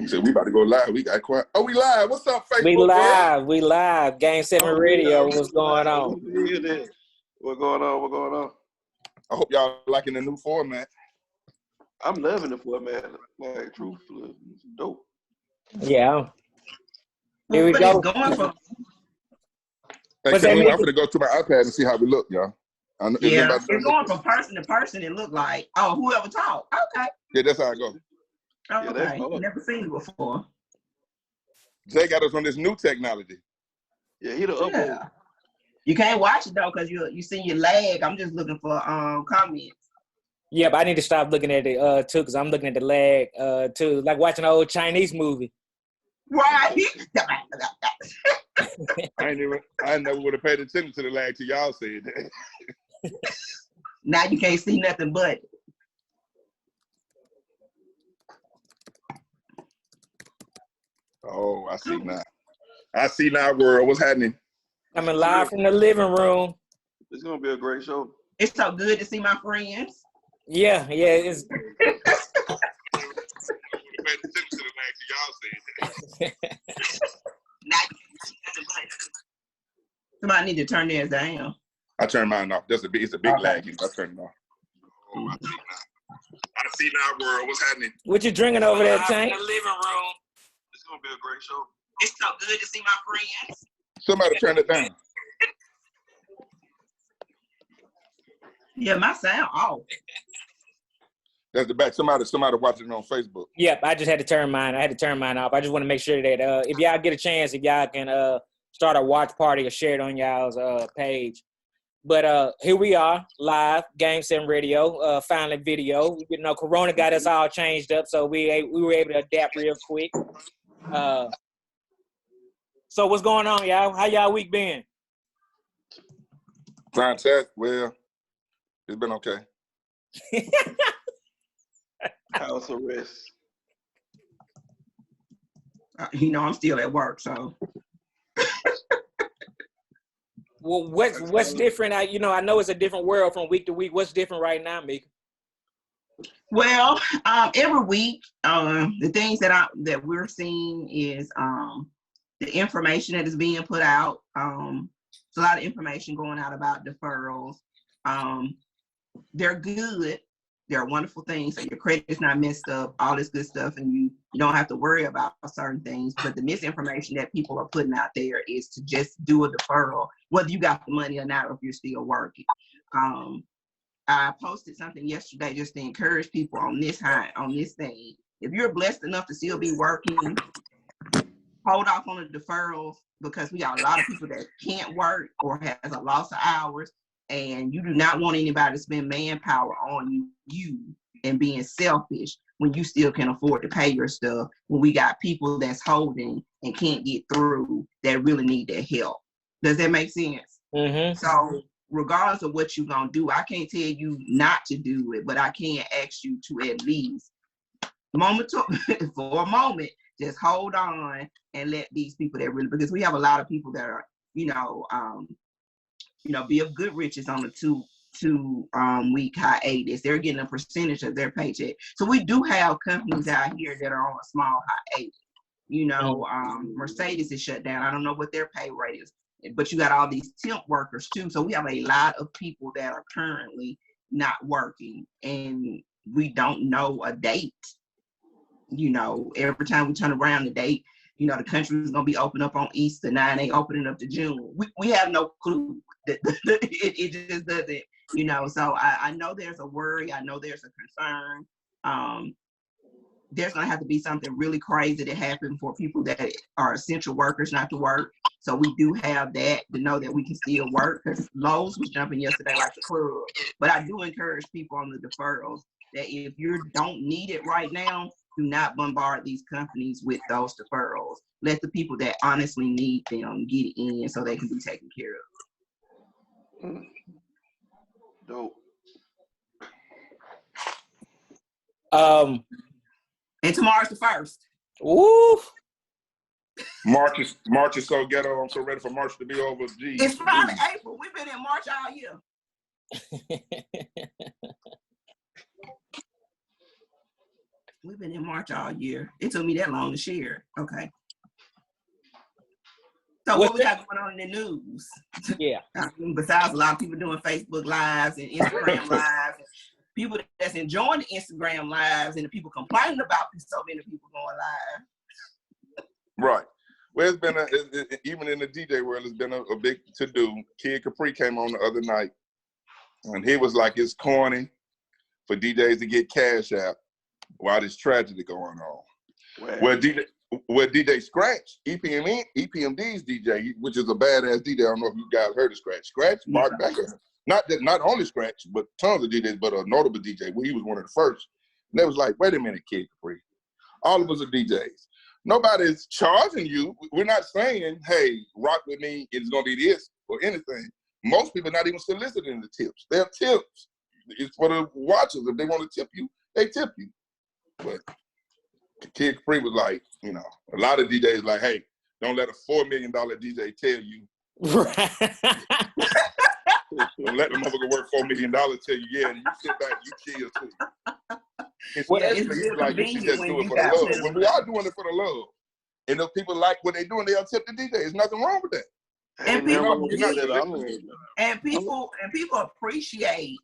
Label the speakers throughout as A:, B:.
A: So we about to go live. We got quiet. Oh, we live. What's up, Facebook?
B: We live. Game 7 Radio. What's going on?
C: What's going on?
A: I hope y'all liking the new format.
C: I'm loving the format. Like, truthfully, it's dope.
B: Yeah. Here we go.
A: Going for? Hey, I'm going to go to my iPad and see how we look, y'all.
D: Yeah, it's going from person to person. It look like, oh, whoever talk. Okay.
A: Yeah, that's how I go.
D: Okay, never seen it before.
A: Jay got us on this new technology.
C: Yeah, he the upload.
D: You can't watch it though because you see your lag. I'm just looking for comments.
B: Yeah, but I need to stop looking at it too because I'm looking at the lag too, like watching an old Chinese movie.
D: Right.
A: I never would have paid attention to the lag till y'all said that.
D: Now you can't see nothing but.
A: Oh, I see now. I see now, world. What's happening?
B: I'm live from the living room.
C: It's gonna be a great show.
D: It's so good to see my friends.
B: Yeah, it's.
D: Somebody need to turn theirs down.
A: I turned mine off. It's a big lag. I turned it off. Oh, I see now, world. What's happening?
B: What you drinking over there, Tank?
C: In the living room. It's gonna be a great show.
D: It's so good to see my friends.
A: Somebody turn it down.
D: Yeah, my sound off.
A: That's the back. Somebody watching it on Facebook.
B: Yep, I just had to turn mine. I had to turn mine off. I just want to make sure that if y'all get a chance, if y'all can start a watch party or share it on y'all's page. But here we are, live, Game 7 Radio, finally video. You know, Corona got us all changed up, so we were able to adapt real quick. So what's going on, y'all? How y'all week been?
A: Fantastic. Well, it's been okay.
C: House arrest.
D: I'm still at work, so.
B: Well, what's different? I know it's a different world from week to week. What's different right now, Mika?
D: Well, every week, the things that we're seeing is the information that is being put out. There's a lot of information going out about deferrals. They're good. They're wonderful things. So your credit's not messed up, all this good stuff, and you don't have to worry about certain things. But the misinformation that people are putting out there is to just do a deferral, whether you got the money or not, or if you're still working. I posted something yesterday just to encourage people on this thing. If you're blessed enough to still be working, hold off on the deferrals because we got a lot of people that can't work or has a loss of hours. And you do not want anybody to spend manpower on you and being selfish when you still can afford to pay your stuff, when we got people that's holding and can't get through that really need their help. Does that make sense?
B: Mm-hmm.
D: So regardless of what you're going to do, I can't tell you not to do it, but I can ask you to at least for a moment, just hold on and let these people that really, because we have a lot of people that are, be of good riches on a two week hiatus. They're getting a percentage of their paycheck. So we do have companies out here that are on a small hiatus. Mercedes is shut down. I don't know what their pay rate is, but you got all these temp workers too. So we have a lot of people that are currently not working, and we don't know a date. Every time we turn around the date, the country is going to be open up on Easter. Now they opening up to June. We have no clue. It just doesn't, so I know there's a worry. I know there's a concern. There's going to have to be something really crazy to happen for people that are essential workers not to work. So we do have that to know that we can still work, because Lowe's was jumping yesterday like a club. But I do encourage people on the deferrals that if you don't need it right now, do not bombard these companies with those deferrals. Let the people that honestly need them get in so they can be taken care of.
C: Dope.
D: And tomorrow's the 1st.
B: Woo!
A: March is so ghetto. I'm so ready for March to be over. Jeez.
D: It's finally April. We've been in March all year. We've been in March all year. It took me that long to share. Okay. So what we got going on in the news?
B: Yeah.
D: Besides a lot of people doing Facebook Lives and Instagram Lives, and people that's enjoying the Instagram Lives, and the people complaining about so many people going live.
A: Right. Well, it's been even in the DJ world, it's been a big to do. Kid Capri came on the other night, and he was like, "It's corny for DJs to get cash out while there's tragedy going on." Well, DJ Scratch, EPMD's DJ, which is a badass DJ. I don't know if you guys heard of Scratch. Scratch, Mark Becker. Not only Scratch, but tons of DJs, but a notable DJ. Well, he was one of the first. And they was like, wait a minute, Kid Capri. All of us are DJs. Nobody's charging you. We're not saying, hey, rock with me, it's going to be this or anything. Most people are not even soliciting the tips. They're tips. It's for the watchers. If they want to tip you, they tip you. But Kid Capri was like, a lot of DJs like, hey, don't let a $4 million DJ tell you.
B: Right.
A: Don't let the motherfucker work $4 million tell you, yeah, and you sit back, you chill too. He's like, you should just do it for the love. When we are doing it for the love, and if people like what they're doing, they'll tip the DJ. There's nothing wrong with that.
D: And people appreciate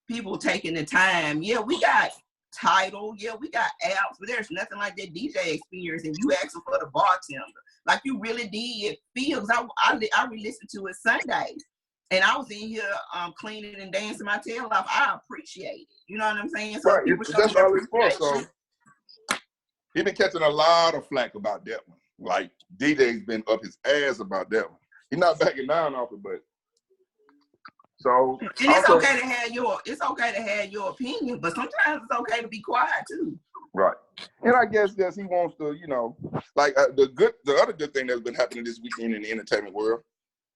D: people taking the time. Yeah, we got Tidal. Yeah, we got apps, but there's nothing like that DJ experience. And you asking for the bartender, like you really did feel. I re-listened to it Sunday, and I was in here cleaning and dancing my tail off. I appreciate it. You know what I'm saying? So
A: right. That's all it's for. So he been catching a lot of flack about that one. Like DJ's been up his ass about that one. He's not backing down off it, but so. And
D: it's okay to have your opinion, but sometimes it's okay to be quiet too.
A: Right. And I guess he wants to, like the other good thing that's been happening this weekend in the entertainment world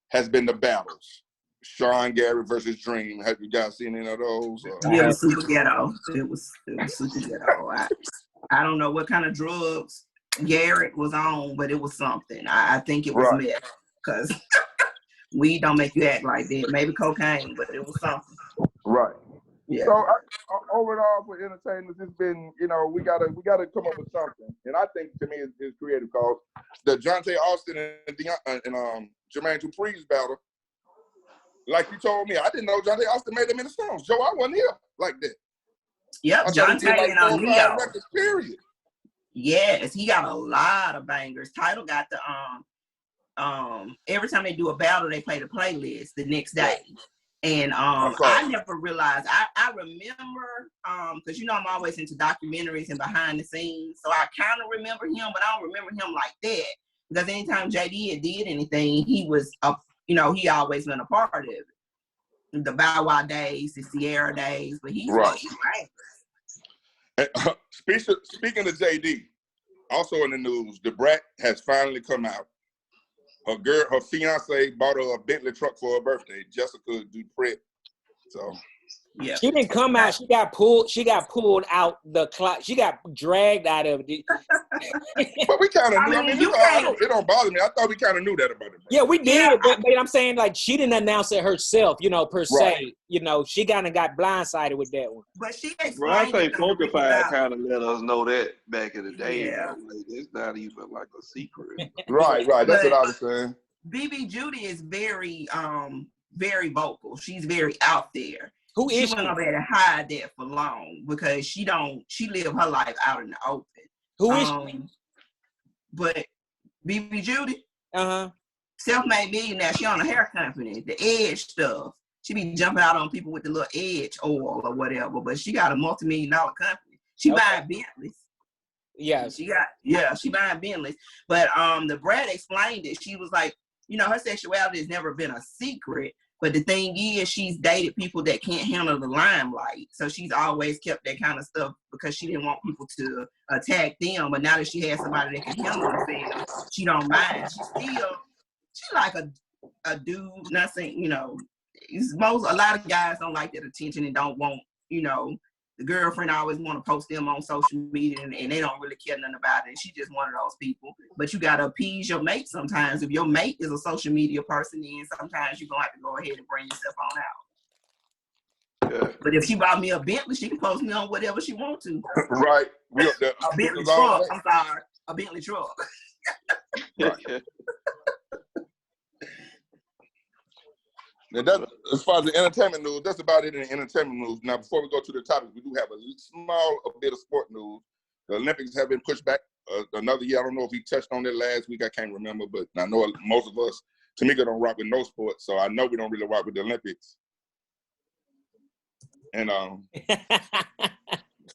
A: has been the battles. Sean Garrett versus Dream. Have you guys seen any of those?
D: Yeah, it was super ghetto. It was super ghetto. I don't know what kind of drugs Garrett was on, but it was something. I think it was meth, because weed don't make you act like that. Maybe cocaine, but it was something.
A: Right.
D: Yeah.
A: So overall for entertainers, it's been, we gotta come up with something. And I think to me it's creative, cause the Jonte Austin and Jermaine Dupri's battle. Like you told me, I didn't know Jonte Austin made them in the songs. Joe, I wasn't here like that.
D: Yep, Jonte and Leo.
A: Period.
D: Yes, he got a lot of bangers. Tidal got the every time they do a battle, they play the playlist the next day. And I never realized. I remember because I'm always into documentaries and behind the scenes, so I kind of remember him, but I don't remember him like that. Because anytime JD did anything, he was he always been a part of it. The Bow Wow days, the Sierra days, but he's right.
A: Speaking of JD, also in the news, the Brat has finally come out. Her fiance bought her a Bentley truck for her birthday, Jessica Dupree. So
D: yeah,
B: she didn't come out. She got pulled out the clock. She got dragged out of it.
A: But we kind of knew. It don't bother me. I thought we kind of knew that about it.
B: Yeah, we did. But I'm saying, like, she didn't announce it herself, per se. She kind of got blindsided with that one.
D: But she
C: explained. I think Funkified kind of let us know that back in the day.
D: Yeah.
C: It's not even like a secret.
A: Right. That's what I was saying.
D: BB Judy is very, very vocal. She's very out there.
B: Who is she?
D: She wasn't able to hide that for long because she lived her life out in the open.
B: Who is she?
D: But BB Judy,
B: self-made
D: millionaire. She on a hair company, the Edge stuff. She be jumping out on people with the little Edge oil or whatever. But she got a multi-million-dollar company. She buying Bentleys.
B: Yeah,
D: she buying Bentleys. But the Brad explained it. She was like, her sexuality has never been a secret. But the thing is, she's dated people that can't handle the limelight. So she's always kept that kind of stuff because she didn't want people to attack them. But now that she has somebody that can handle themselves, she don't mind. She's like a dude, not saying, a lot of guys don't like that attention and don't want, the girlfriend always want to post them on social media and they don't really care nothing about it. And she's just one of those people. But you got to appease your mate sometimes. If your mate is a social media person, then sometimes you're going to have to go ahead and bring yourself on out.
C: Yeah.
D: But if she bought me a Bentley, she can post me on whatever she wants to.
A: Right. We up there.
D: A Bentley truck. I'm sorry. A Bentley truck.
A: Right. Now that, as far as the entertainment news, that's about it in the entertainment news. Now, before we go to the topic, we do have a bit of sport news. The Olympics have been pushed back another year. I don't know if he touched on it last week. I can't remember, but I know most of us, Tamika, don't rock with no sports, so I know we don't really rock with the Olympics. And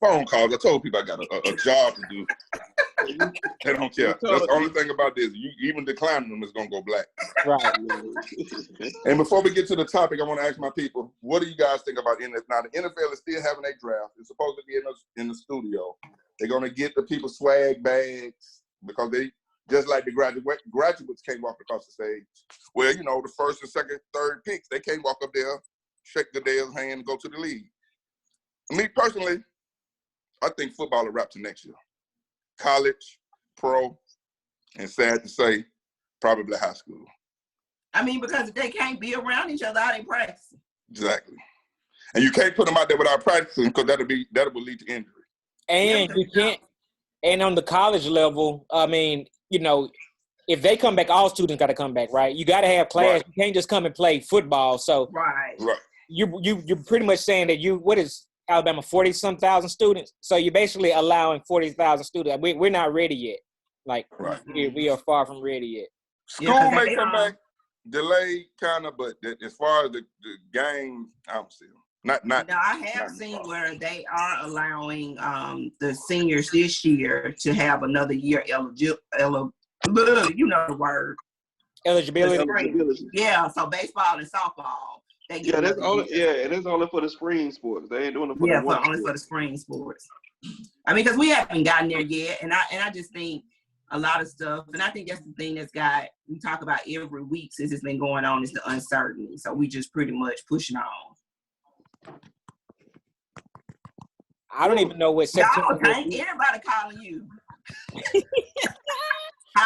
A: phone calls. I told people I got a job to do. They don't care. That's the only thing about this. You even declining them is gonna go black.
B: Right.
A: And before we get to the topic, I want to ask my people, what do you guys think about NFL? Now, the NFL is still having a draft. It's supposed to be in the studio. They're gonna get the people swag bags because they just like the graduates can't walk across the stage. Well, you know, the first and second, third picks, they can't walk up there, shake the Dale's hand, and go to the league. Me personally, I think football will wrap to next year. College, pro, and sad to say, probably high school.
D: I mean, because if they can't be around each other, how they practice?
A: Exactly. And you can't put them out there without practicing because that will lead to injury.
B: And you can't. And on the college level, I mean, you know, if they come back, all students got to come back, right? You got to have class.
A: Right.
B: You can't just come and play football. So
D: Right.
B: you're pretty much saying that what is Alabama, 40-some thousand students? So you're basically allowing 40,000 students. We're not ready yet. Like,
A: right.
B: we are far from ready yet.
A: School may come back, delayed kind of, but as far as the game, I don't see them. Not.
D: Now, I have seen where they are allowing the seniors this year to have another year you know the word.
B: Eligibility.
D: Yeah, so baseball and softball.
C: That's only for the spring sports. They ain't doing it for
D: for the spring sports. I mean, because we haven't gotten there yet, and I just think a lot of stuff, and I think that's the thing we talk about every week since it's been going on is the uncertainty. So we just pretty much pushing on.
B: I don't even know what September.
D: Y'all, ain't anybody calling you.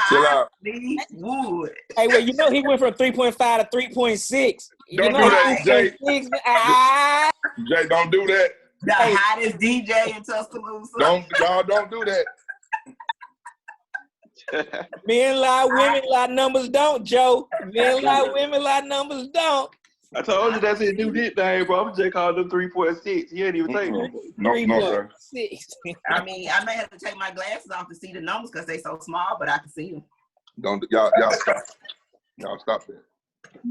A: Chill out.
D: Wood.
B: Hey, well, you know he went from 3.5 to 3.6.
A: Don't do that, Jay. Jay, don't do that.
D: The hottest DJ in Tuscaloosa.
A: Y'all don't do that.
B: Men lie, women lie, numbers don't, Joe. Men lie, women lie, numbers don't.
C: I told you that's his new nickname, bro. I'm just calling them 3.6. He ain't even take it.
A: No, sir.
B: 6.
D: I mean, I may have to take my glasses off to see the numbers because they so small, but I can see them.
A: Y'all stop. Y'all stop that.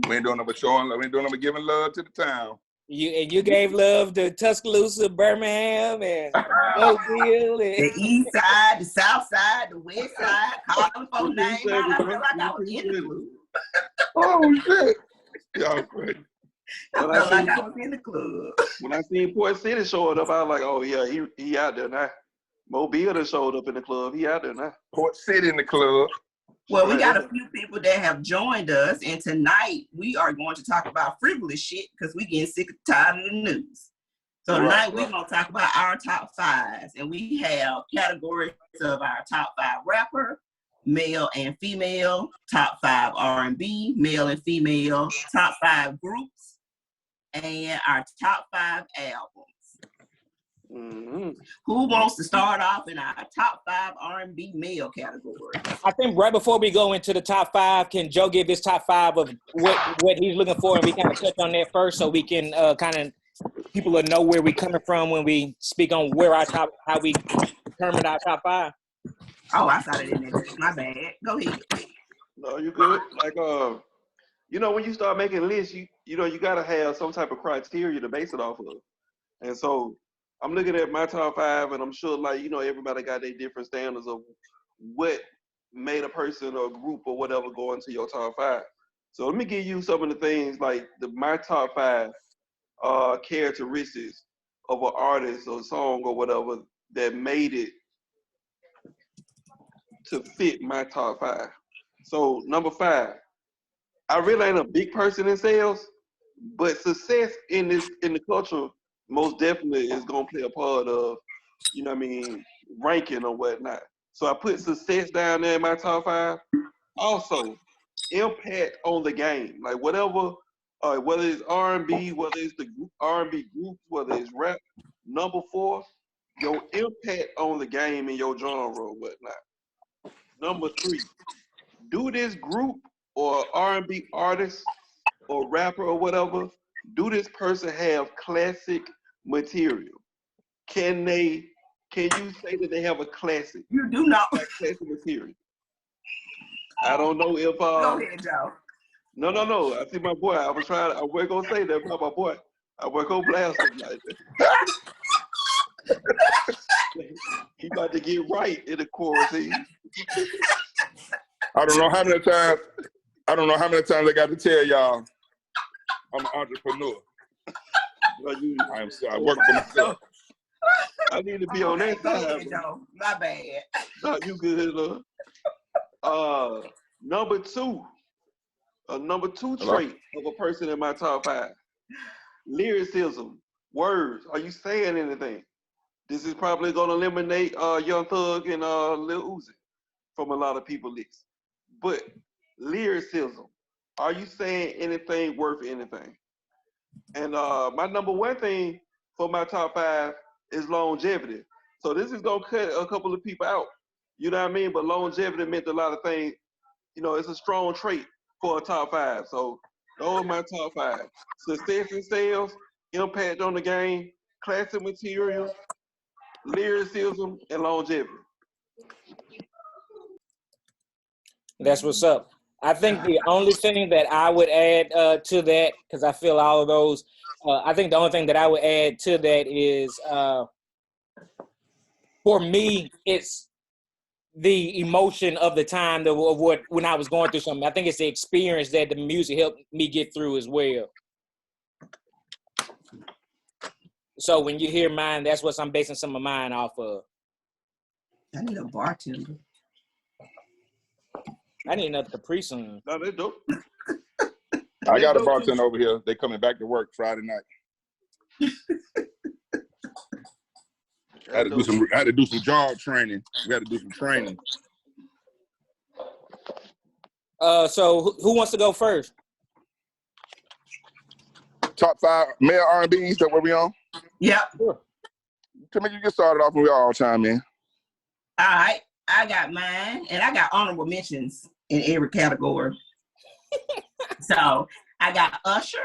A: We ain't doing no showing. We ain't doing no giving love to the town.
B: You gave love to Tuscaloosa, Birmingham, and Mobile,
D: the east side, the south side, the west side, calling for names. I feel like I was in the club.
A: Oh shit! Y'all crazy.
D: I felt like I was in the club.
C: When I seen Port City showing up, I was like, oh yeah, he out there now. Mobile that showed up in the club. He out there now.
A: Port City in the club.
D: Well, we got a few people that have joined us, and tonight we are going to talk about frivolous shit because we getting sick and tired of the news. So tonight we're going to talk about our top fives, and we have categories of our top 5 rapper, male and female, top 5 R&B, male and female, top 5 groups, and our top 5 albums.
C: Mm-hmm.
D: Who wants to start off in our top 5 R&B male category?
B: I think right before we go into the top 5, can Joe give his top 5 of what he's looking for, and we kind of touch on that first, so we can kind of people will know where we coming from when we speak on how we determine our top 5.
D: Oh, I saw it in there. My bad. Go ahead.
C: No, you good. Like when you start making lists, you gotta have some type of criteria to base it off of, and so. I'm looking at my top 5, and I'm sure, everybody got their different standards of what made a person or a group or whatever go into your top 5. So let me give you some of the things, like my top 5 characteristics of an artist or song or whatever that made it to fit my top 5. So number 5, I really ain't a big person in sales, but success in the culture most definitely is going to play a part of, ranking or whatnot. So I put success down there in my top 5. Also, impact on the game. Like whatever whether it's R&B, whether it's the R&B groups, whether it's rap. Number 4, your impact on the game in your genre or whatnot. Number 3, do this group or R&B artist or rapper or whatever, do this person have classic material? Can you say that they have a classic?
D: You do not.
C: Classic material. I don't know if
D: Go ahead, Joe.
C: No. I see my boy. I was gonna say that about my boy. I was gonna blast him like that. He about to get right in the quarantine.
A: I don't know how many times I got to tell y'all I'm an entrepreneur. I work for myself.
C: I need to be on that side.
D: No, my bad.
C: No, you good, love. Number 2. A number 2 trait of a person in my top 5. Lyricism. Words. Are you saying anything? This is probably gonna eliminate Young Thug and Lil Uzi from a lot of people's lists. But lyricism. Are you saying anything worth anything? And my number 1 thing for my top 5 is longevity. So this is gonna cut a couple of people out. You know what I mean? But longevity meant a lot of things. You know, it's a strong trait for a top 5. So those are my top 5. Success in sales, impact on the game, classic material, lyricism, and longevity.
B: That's what's up. I think the only thing that I would add to that, because I feel all of those, I think the only thing that I would add to that is, for me, it's the emotion of the time of what when I was going through something. I think it's the experience that the music helped me get through as well. So when you hear mine, that's what I'm basing some of mine off of.
D: I need a bartender.
B: I need another Capri Sun.
C: No, they dope.
A: I got a bartender over here. They coming back to work Friday night. I had to do some job training. We had to do some training.
B: So who wants to go first?
A: Top 5 male R&B. Is that where we on?
D: Yep.
B: Sure.
A: Come on, you get started off and we all chime in.
D: All right. I got mine, and I got honorable mentions in every category. So I got Usher.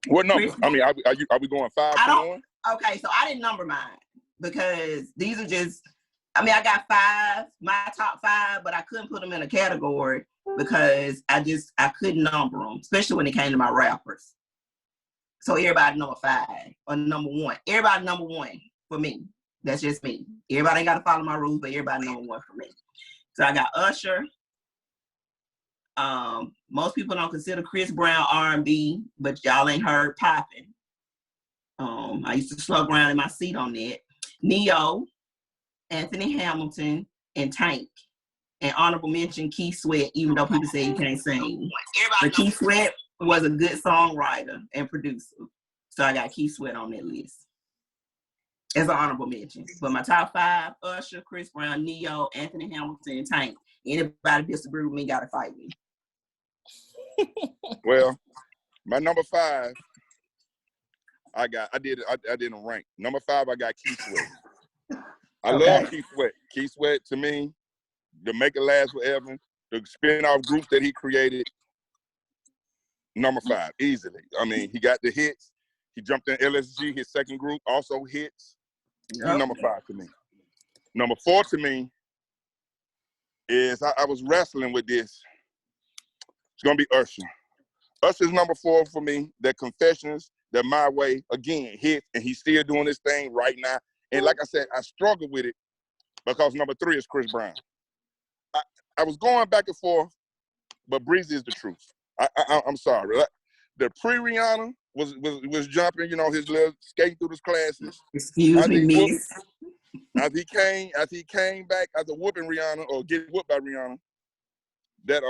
A: What number? I mean, are we going 5 to 1?
D: Okay, so I didn't number mine because these are just, I mean, I got 5, my top 5, but I couldn't put them in a category because I couldn't number them, especially when it came to my rappers. So everybody number 5 or number 1. Everybody number 1 for me. That's just me. Everybody ain't got to follow my rules, but everybody number 1 for me. So I got Usher. Most people don't consider Chris Brown R&B, but y'all ain't heard Poppin'. I used to slug around in my seat on that. Neo, Anthony Hamilton, and Tank. And honorable mention Keith Sweat, even though people say he can't sing. But Keith Sweat was a good songwriter and producer. So I got Keith Sweat on that list as an honorable mention. But my top 5, Usher, Chris Brown, Neo, Anthony Hamilton, and Tank. Anybody disagree with me got to fight me.
A: Well, my number 5, I did a rank. Number 5, I got Keith Sweat. I love Keith Sweat. Keith Sweat, to me, the Make It Last Forever, the spin-off groups that he created, number 5, easily. I mean, he got the hits. He jumped in LSG, his second group, also hits. He's number 5 to me. Number 4 to me is, I was wrestling with this. It's going to be Usher. Usher's number 4 for me. That Confessions, that My Way, again, hit, and he's still doing this thing right now. And like I said, I struggle with it because number 3 is Chris Brown. I was going back and forth, but Breezy is the truth. I'm sorry. The pre-Rihanna was jumping, you know, his little skating through his classes.
D: Excuse me, miss.
A: As he came back after whooping Rihanna or getting whooped by Rihanna, that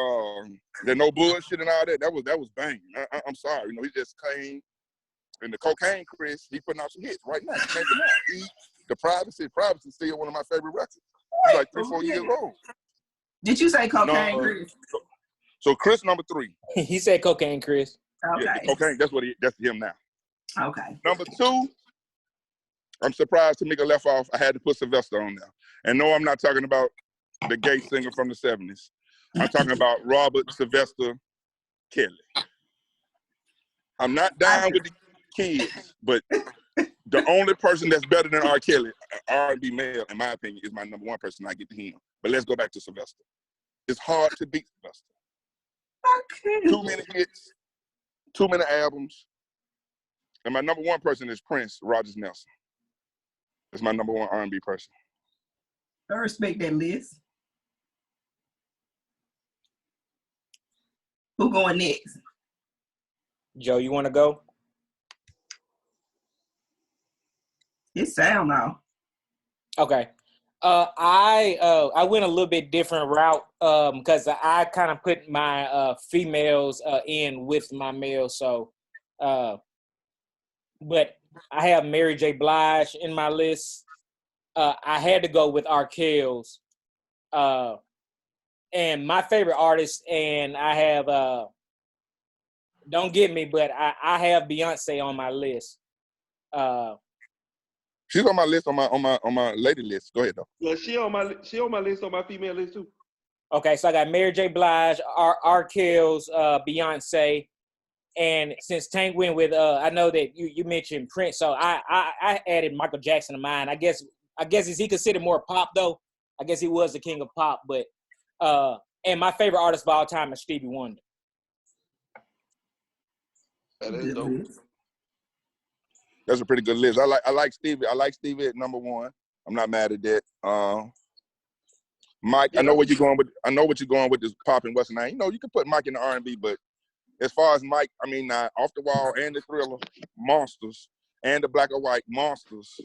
A: no bullshit and all that was banging. I'm sorry, you know, he just came. And the Cocaine Chris, he putting out some hits right now. The Privacy is still one of my favorite records. He's like 3-4 years old.
D: Did you say Cocaine Chris?
A: So Chris number 3.
B: He said Cocaine Chris.
A: Yeah,
D: Okay.
A: cocaine. That's him now.
D: Okay.
A: Number 2, I'm surprised Tamika left off. I had to put Sylvester on there. And no, I'm not talking about the gay singer from the 70s. I'm talking about Robert Sylvester Kelly. I'm not down with the kids, but the only person that's better than R. Kelly, R&B male, in my opinion, is my number 1 person. I get to him. But let's go back to Sylvester. It's hard to beat Sylvester.
D: Okay.
A: Too many hits, too many albums. And my number 1 person is Prince Rogers Nelson. That's my number 1 R&B person.
D: I respect that list. Who going next?
B: Joe, you want to go?
D: It's sound now.
B: Okay. I went a little bit different route because I kind of put my females in with my males. So, but I have Mary J. Blige in my list. I had to go with R. Kelly's. And my favorite artist, and I have don't get me, but I have Beyonce on my list.
A: She's on my list on my lady list. Go ahead though.
C: Yeah, she on my list, on my female list too.
B: Okay, so I got Mary J. Blige, R. Kelly's, Beyonce, and since Tank went with, I know that you mentioned Prince, so I added Michael Jackson to mine. I guess is he considered more pop though? I guess he was the king of pop, but and my favorite artist of all time is Stevie Wonder.
C: That is dope.
A: That's a pretty good list. I like Stevie. I like Stevie at number 1. I'm not mad at that. Mike, I know what you're going with. I know what you're going with this pop and Western. Now, you know, you can put Mike in the R&B, but as far as Mike, I mean, Off the Wall and the Thriller, monsters, and the Black or White, monsters.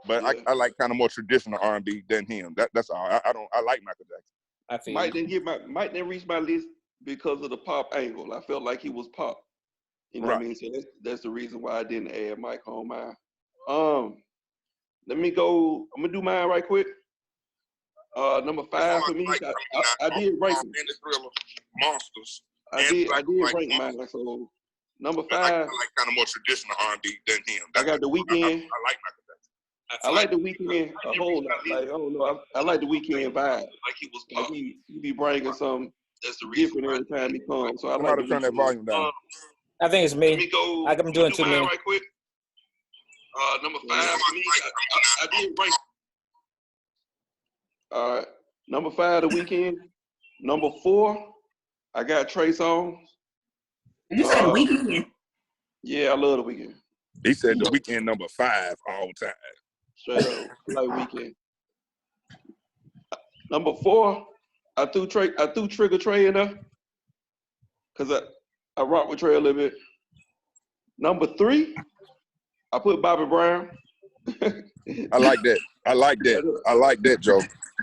A: But yeah. I like kind of more traditional R&B than him. That's all. I like Michael Jackson.
B: I feel
C: Mike didn't reach my list because of the pop angle. I felt like he was pop. You know what I mean? So that's the reason why I didn't add Mike on mine. Let me go. I'm gonna do mine right quick. Number 5 for me. I did rank them.
A: Monsters.
C: I did rank mine. So number 5.
A: I like kind of more traditional R&B than him.
C: I got The Weeknd.
A: I like Michael Jackson.
C: I like The Weeknd a whole lot. Like, I don't know. I like The Weeknd vibe. Like he was pop. Like he be bringing some different every time he comes. So I like to
A: turn that volume down.
B: I think it's me.
C: Let me go.
B: I'm doing too many.
C: Right quick. Number 5 for me. I did rank. All right. Number 5, The Weeknd. Number 4, I got Trey Songz.
D: Did you say The Weeknd?
C: Yeah, I love The Weeknd.
A: He said The Weeknd number 5 all time.
C: Straight up, like Weeknd. Number 4, I threw Trigger Trey in there because I rock with Trey a little bit. Number 3, I put Bobby Brown.
A: I like that. I like that, Joe.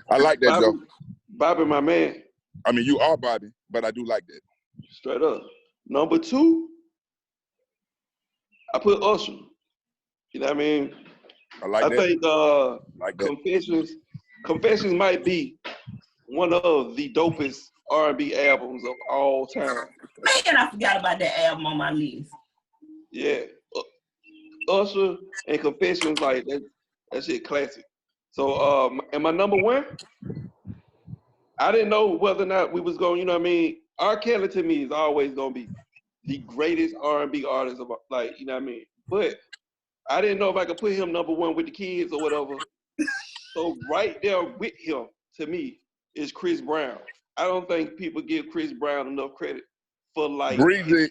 A: I like that, Joe.
C: Bobby, my man.
A: I mean, you are Bobby, but I do like that.
C: Straight up. Number 2, I put Usher. You know what I mean?
A: I
C: think Confessions might be one of the dopest R&B albums of all time.
D: Man, I forgot about that album on my list.
C: Yeah. Usher and Confessions, like that shit classic. So and my number 1, I didn't know whether or not we was going, you know what I mean? R. Kelly to me is always gonna be the greatest R&B artist of, like, you know what I mean? But I didn't know if I could put him number 1 with the kids or whatever. So right there with him, to me, is Chris Brown. I don't think people give Chris Brown enough credit for, like,
A: Breezy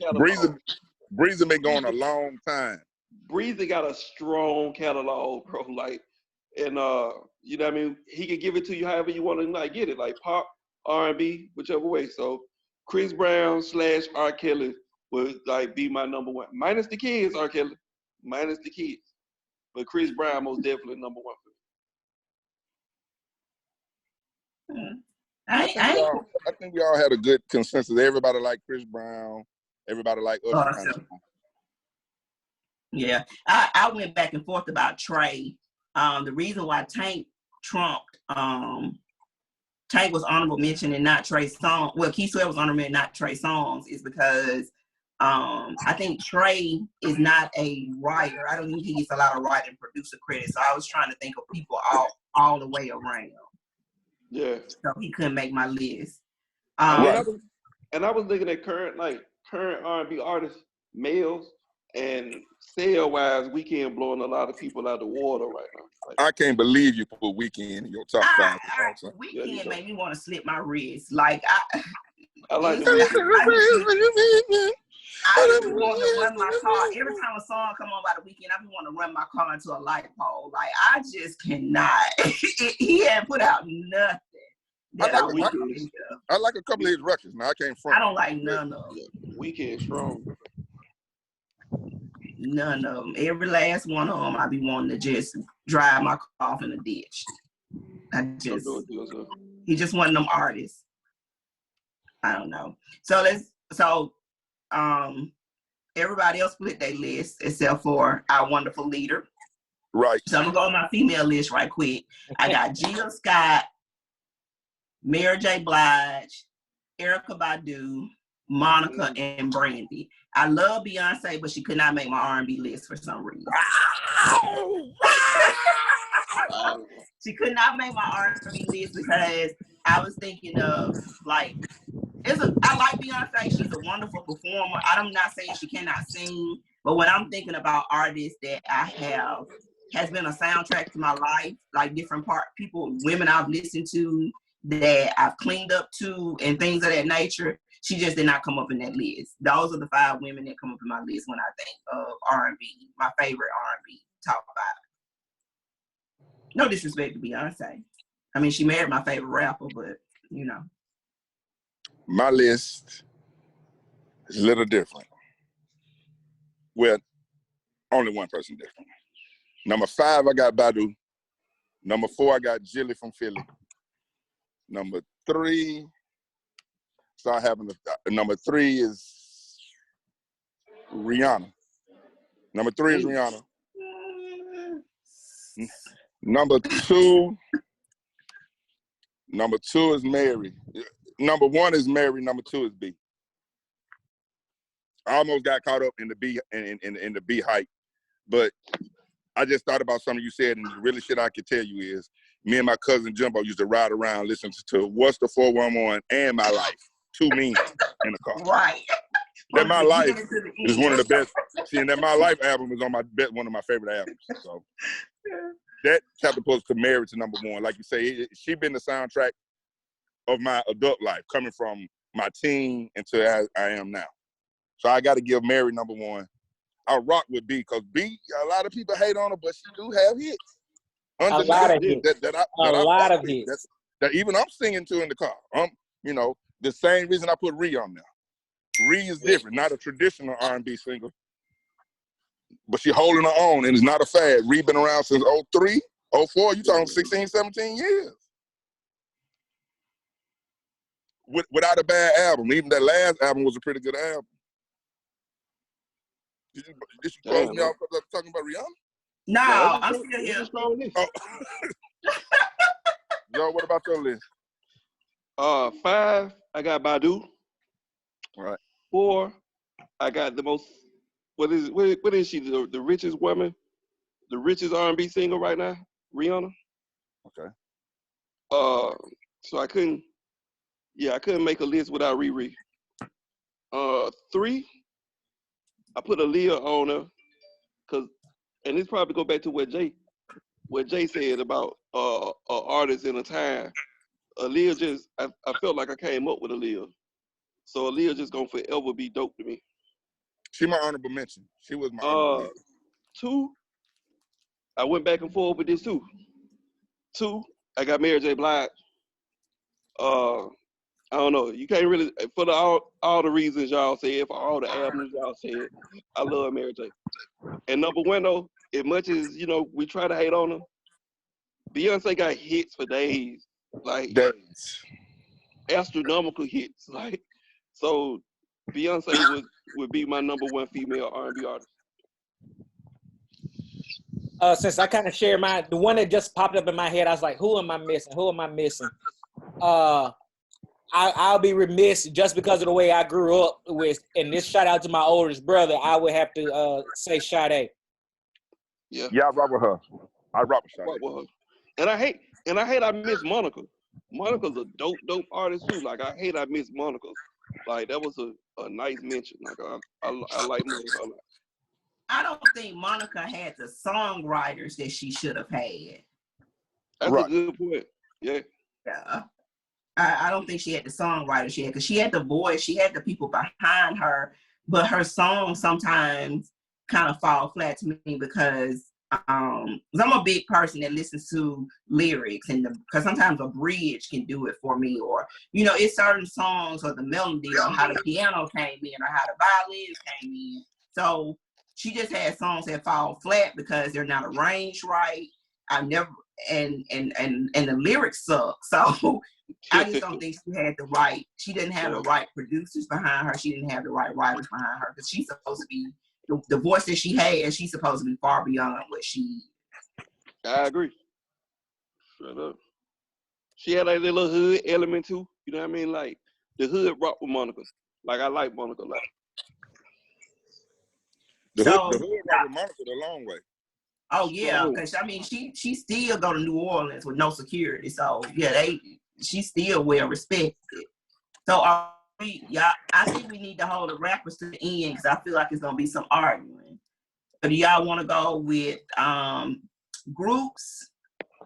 A: been going a long time.
C: Breezy got a strong catalog, bro. Like, and you know what I mean? He can give it to you however you want to, like, get it, like pop, R&B, whichever way. So Chris Brown / R. Kelly would, like, be my number 1. Minus the kids, R. Kelly. Minus the kids. But Chris Brown most definitely number 1 for me.
A: I think we all had a good consensus. Everybody liked Chris Brown. Everybody liked Usher.
D: Awesome. Yeah. I went back and forth about Trey. The reason why Tank trumped Tank was honorable mention and not Trey Songz. Well, Keith Sweat was honorable mention, not Trey Songz, is because I think Trey is not a writer. I don't think he gets a lot of writing producer credit. So I was trying to think of people all the way around.
C: Yeah.
D: So he couldn't make my list.
A: Right.
C: And I was looking at current R&B artists, males, and sale wise, Weeknd blowing a lot of people out of the water right now. Like,
A: I can't believe you put Weeknd in your top 5.
D: Weeknd made me want to slip my wrist. Like
C: I like the
D: Weeknd. I just want to run my car. Every time a song come on by the Weeknd, I be want to run my car into a light pole. Like I just cannot. He hadn't put out nothing.
A: I like a couple of his records. Now I can't front.
D: I don't like none of them.
C: Weeknd strong.
D: None of them. Every last one of them, I be wanting to just drive my car off in a ditch. He just one of them artists. I don't know. So everybody else split their list except for our wonderful leader.
A: Right.
D: So I'm gonna go on my female list right quick. I got Jill Scott, Mary J. Blige, Erykah Badu, Monica, and Brandy. I love Beyonce, but she could not make my R&B list for some reason. She could not make my R&B list because I was thinking of like, I like Beyonce. She's a wonderful performer. I'm not saying she cannot sing, but when I'm thinking about artists that I have has been a soundtrack to my life, like different women I've listened to, that I've cleaned up to, and things of that nature, she just did not come up in that list. Those are the 5 women that come up in my list when I think of R&B, my favorite R&B top 5. No disrespect to Beyonce. I mean, she married my favorite rapper, but you know.
A: My list is a little different. Well, only one person different. Number 5, I got Badu. Number 4, I got Jilly from Philly. Number 3, number 3 is Rihanna. Number 3 is Rihanna. Number 2 is Mary. Number 1 is Mary. Number 2 is B. I almost got caught up in the B hype, but I just thought about something you said, and the really shit I could tell you is, me and my cousin Jumbo used to ride around listening to What's the 411 and My Life. 2 mean in the car.
D: Right.
A: That My Life is one of the best. See, and that My Life album is one of my favorite albums. So that catapults to Mary to number 1. Like you say, she been the soundtrack of my adult life, coming from my teen until as I am now. So I got to give Mary number 1. I rock with B, because B, a lot of people hate on her, but she do have hits.
B: A lot of hits. That
A: even I'm singing to in the car. You know, the same reason I put Ree on there. Ree is different, not a traditional R&B singer, but she holding her own, and it's not a fad. Ree been around since 03, 04. You talking 16, 17 years. Without a bad album. Even that last album was a pretty good album. Did you close me off because I'm talking about Rihanna?
D: No, I'm still here.
A: Oh. Joe, what about your list?
C: 5, I got Badu.
A: All right.
C: 4, I got the most. What is she? The richest woman, the richest R&B singer right now, Rihanna.
A: Okay.
C: So I couldn't make a list without Riri. 3, I put Aaliyah on her, and this probably go back to what Jay said about artists in a time. Aaliyah I felt like I came up with Aaliyah. So Aaliyah just gonna forever be dope to me.
A: She my honorable mention. She was my honorable mention.
C: 2, I went back and forth with this too. 2, I got Mary J. Blige. I don't know. You can't really, for all the reasons y'all said, for all the albums y'all said, I love Mary J. And number 1 though, as much as we try to hate on her, Beyonce got hits for days, like astronomical hits, like. So Beyonce would be my number 1 female R&B artist.
B: Since I kind of share the one that just popped up in my head, I was like, who am I missing? I'll be remiss just because of the way I grew up with, and this shout out to my oldest brother. I would have to say Sade.
C: Yeah.
A: Yeah, I rock with her. I rock with
C: Rock
A: Sade.
C: with her. And I miss Monica. Monica's a dope artist too. Like I miss Monica. Like that was a nice mention. Like I like Monica a lot.
D: I don't think Monica had the songwriters that she should have had.
C: That's
A: Right.
C: a good point. Yeah.
D: Yeah. I don't think she had the songwriters she had, because she had the voice, she had the people behind her, but her songs sometimes kind of fall flat to me because I'm a big person that listens to lyrics, and because sometimes a bridge can do it for me, or it's certain songs or the melody or how the piano came in or how the violins came in. So she just had songs that fall flat because they're not arranged right. I never and the lyrics suck. So I just don't think she didn't have the right producers behind her. She didn't have the right writers behind her, because she's supposed to be the voice that she had, and she's supposed to be far beyond what she is.
C: I agree. Straight up. She had like that little hood element too. You know what I mean? Like the hood rock with Monica. Like I like Monica a lot.
A: The hood rock with Monica the long way.
D: Oh yeah, because I mean she still go to New Orleans with no security. So yeah, she's still well respected. So I think we need to hold the rappers to the end, because I feel like it's gonna be some arguing. So do y'all want to go with groups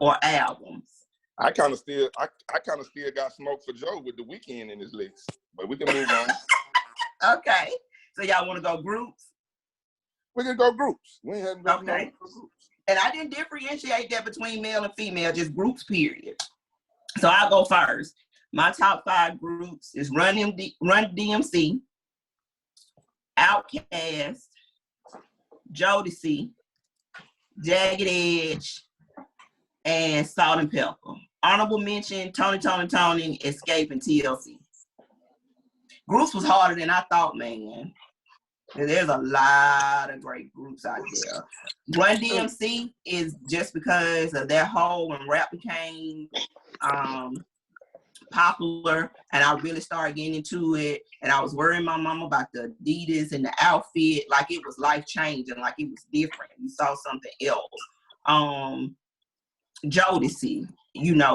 D: or albums?
A: I kind of still got smoke for Joe with The Weeknd in his list, but we can move on.
D: Okay, so y'all want to go groups?
A: We can go groups. We ain't having
D: okay. No groups. And I didn't differentiate that between male and female, just groups, period. So I'll go first. My top 5 groups is Run DMC, Outkast, Jodeci, Jagged Edge, and Salt and Pepper. Honorable mention, Tony, Escape, and TLC. Groups was harder than I thought, man. There's a lot of great groups out there. Run DMC is just because of that whole when rap became popular, and I really started getting into it, and I was worrying my mom about the Adidas and the outfit, like it was life changing, like it was different. You saw something else. Jodeci,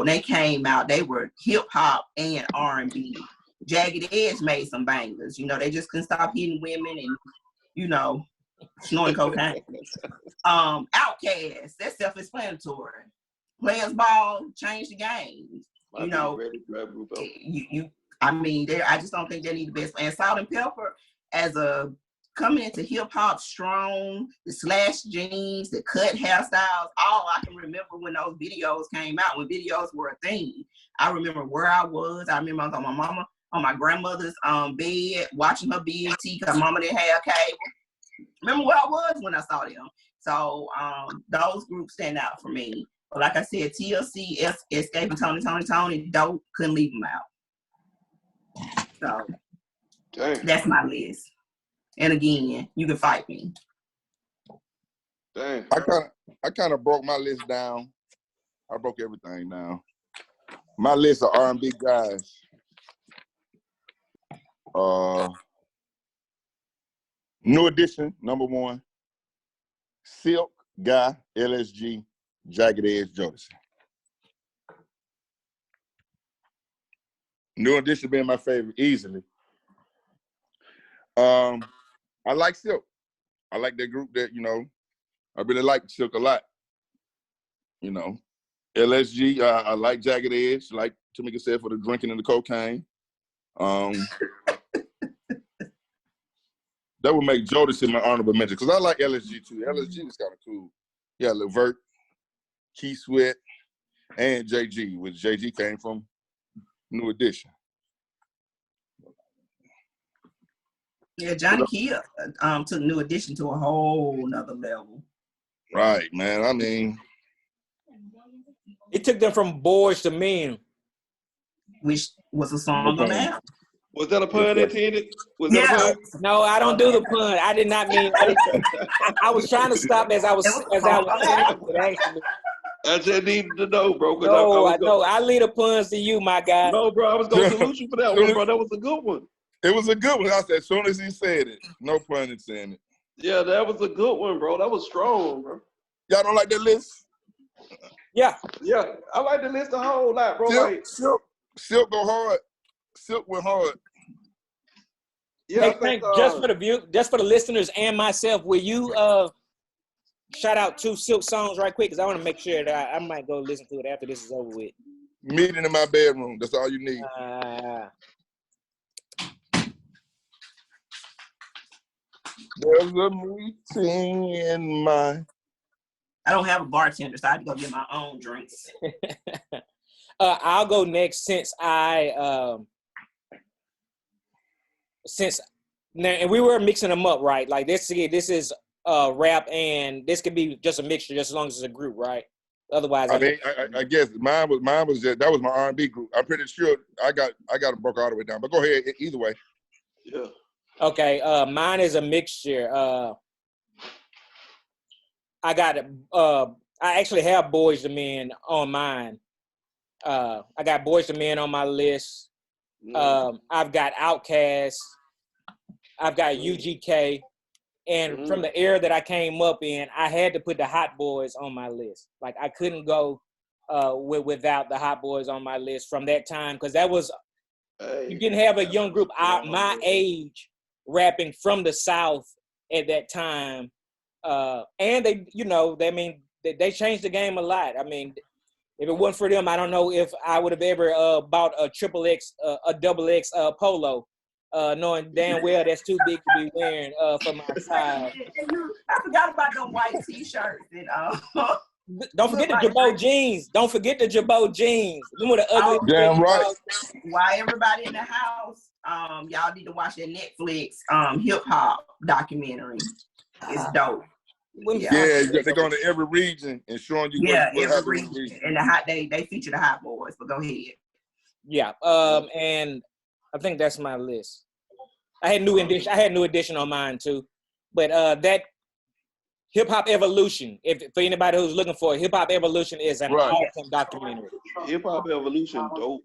D: they came out, they were hip hop and R&B. Jagged Edge made some bangers, they just couldn't stop hitting women and snorting cocaine. Outkast, that's self-explanatory. Players ball, change the game. I just don't think they need the best. And Salt and Pepper, as a coming into hip hop strong, the slash jeans, the cut hairstyles, all I can remember when those videos came out, when videos were a thing. I remember where I was. I remember I was on my grandmother's bed watching her BET because mama didn't have cable. Remember where I was when I saw them. So those groups stand out for me. But like I said, TLC, Escape, and Tony, dope, couldn't leave them out. So that's my list. And again, you can fight me.
C: Dang.
A: I kind of broke my list down. I broke everything down. My list of R&B guys. New Edition, number 1. Silk, Guy, LSG, Jagged Edge, Jodeci. New Edition being my favorite, easily. I like Silk. I like that group that, I really like Silk a lot. LSG, I like Jagged Edge, like Tamika said, for the drinking and the cocaine. That would make Jodeci my honorable mention, because I like LSG too. LSG is kind of cool. Yeah, Levert, Key Sweat, and JG, which JG came from New Edition.
D: Yeah, Johnny Key took New Edition to a whole nother level.
A: Right, man. I mean,
B: it took them from boys to men,
D: which was a song on that.
C: Was that a pun intended?
B: No, I don't do the pun. I did not mean. I was trying to stop as I was saying it, actually.
C: I just needed to know, bro.
B: No, I know. I lead the puns to you, my guy.
C: No, bro, I was gonna salute you for that one, bro. That was a good one.
A: It was a good one. I said, as soon as he said it, no pun intended.
C: Yeah, that was a good one, bro. That was strong, bro.
A: Y'all don't like that list?
B: Yeah.
C: Yeah, I like the list a whole lot, bro.
A: Silk go hard. Silk went hard.
C: Yeah,
B: Hey,
C: I think,
B: just for the listeners and myself, will you shout out 2 Silk songs right quick? Because I want to make sure that I might go listen to it after this is over with.
A: Meeting in my bedroom. That's all you need. There's a meeting in my.
D: I don't have a bartender, so I have to go get my own drinks.
B: I'll go next since and we were mixing them up, right? Like this is rap, and this could be just a mixture, just as long as it's a group, right? Otherwise,
A: I guess mine was just that was my R&B group. I'm pretty sure I got it broke all the way down. But go ahead, either way.
C: yeah.
B: Okay, mine is a mixture. I actually have Boys to Men on mine. I got Boys to Men on my list. I've got Outkast. I've got UGK. And from the era that I came up in, I had to put the Hot Boys on my list. Like, I couldn't go without the Hot Boys on my list from that time, because that was, you didn't have a young group my age rapping from the South at that time. And they changed the game a lot. I mean, if it wasn't for them, I don't know if I would have ever bought a double X polo, knowing damn well that's too big to be wearing for my size.
D: I forgot about the white t-shirts.
B: Don't forget the Jabot jeans. Don't forget the Jabot jeans. Them were the ugly.
A: Damn right.
D: Why everybody in the house? Y'all need to watch that Netflix hip hop documentary. It's dope.
A: Yeah, they're going to every region and showing you
D: every region. And they feature the Hot Boys. But go ahead.
B: Yeah. And I think that's my list. I had New Edition on mine too, but that Hip Hop Evolution. For anybody who's looking for it, Hip Hop Evolution is an awesome documentary.
C: Hip Hop Evolution, dope.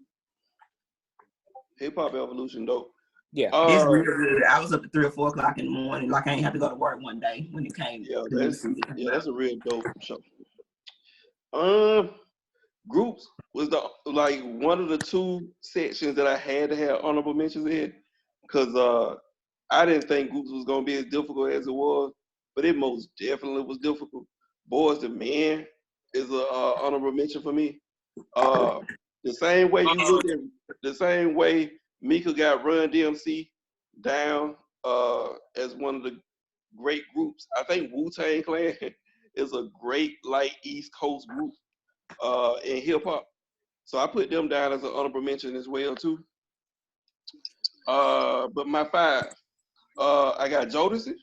C: Hip Hop Evolution, dope.
B: Yeah,
D: it's really good. I was up at 3 or 4 o'clock in the morning. Like I ain't have to go to work one day when it came.
C: Yeah, that's a real dope show. Groups was one of the 2 sections that I had to have honorable mentions in, because I didn't think groups was gonna be as difficult as it was, but it most definitely was difficult. Boys to Men is a honorable mention for me. The same way Mika got Run DMC down as one of the great groups. I think Wu-Tang Clan is a great East Coast group in hip hop. So I put them down as an honorable mention as well too. But my 5, I got Jodeci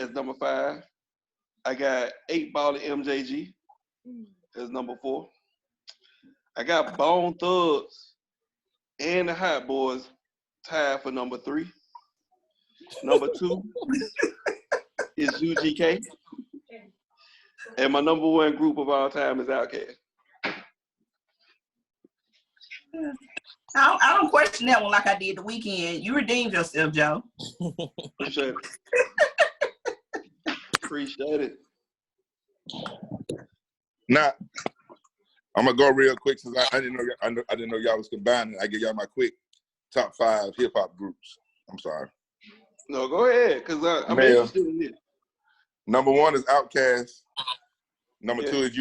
C: as number 5. I got 8 Ball and MJG as number 4. I got Bone Thugs and the Hot Boys tied for number 3. Number 2 is UGK. And my number 1 group of all time is Outkast.
D: I don't question that one like I did the weekend. You redeemed yourself, Joe.
C: Appreciate it. Appreciate it.
A: Now, I'm gonna go real quick since I didn't know y'all was combining. I give y'all my quick top 5 hip hop groups. I'm sorry.
C: No, go ahead, because I'm interested in this.
A: Number 1 is Outkast. Number 2 is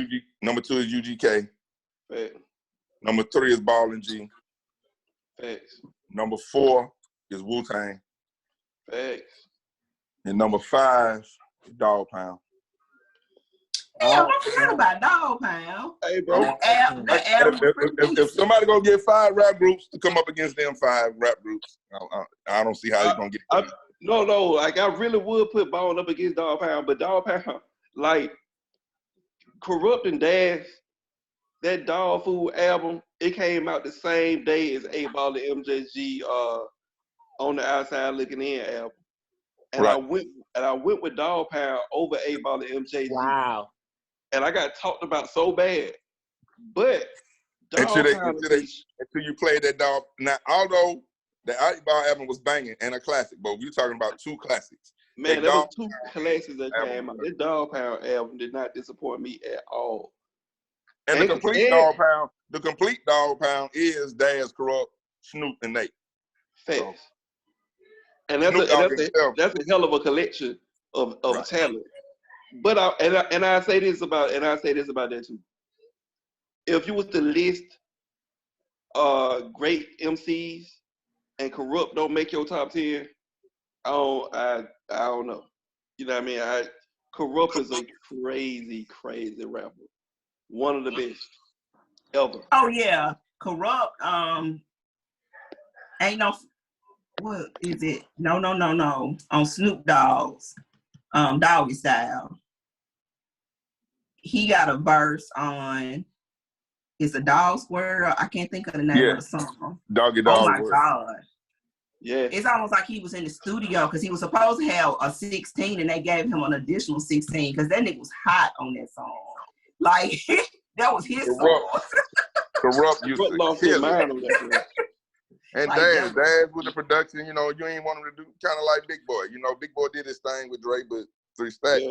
A: UGK.
C: Facts.
A: Number 3 is Ball and G.
C: Facts.
A: Number 4 is Wu-Tang.
C: Facts.
A: And number 5 is Dog Pound.
D: Damn, I forgot about Dog Pound.
C: Hey, bro.
A: If somebody gonna get 5 rap groups to come up against them 5 rap groups, I don't see how he's gonna get it.
C: No, like I really would put Bone up against Dog Pound, but Dog Pound, like Corrupt and Dash, that Dog Food album, it came out the same day as 8 Ball and MJG on the Outside Looking In album. And I went with Dog Pound over 8 Ball and MJG.
B: Wow.
C: and I got talked about so bad. But
A: until
C: Dog Pound
A: until you played that dog. Now, although the Outlaw album was banging and a classic, but we're talking about two classics.
C: man, there was two classics that came out. This Dog Pound album did not disappoint me at all.
A: And the complete Dog Pound is Daz, Corrupt, Snoop, and Nate.
C: Facts.
A: So,
C: and that's a hell of a collection of talent. But I say this about that too. If you was to list great MCs and Corrupt don't make your top 10, I don't know. You know what I mean? Corrupt is a crazy rapper. One of the best ever.
D: Oh yeah, Corrupt. Ain't no. What is it? No. On Snoop Dogg's Doggy Style, he got a verse on. It's a dog square. I can't think of the name of the song.
A: Doggy Dog.
D: Oh my God.
C: Yeah.
D: It's almost like he was in the studio because he was supposed to have a 16 and they gave him an additional 16 because that nigga was hot on that song. Like, that was his song.
A: Corrupt used to
C: lost his mind on that.
A: And
D: like
A: Daz with the production, you know, you ain't want him to do kind of like Big Boy. You know, Big Boy did his thing with Dre, but 3 Stacks,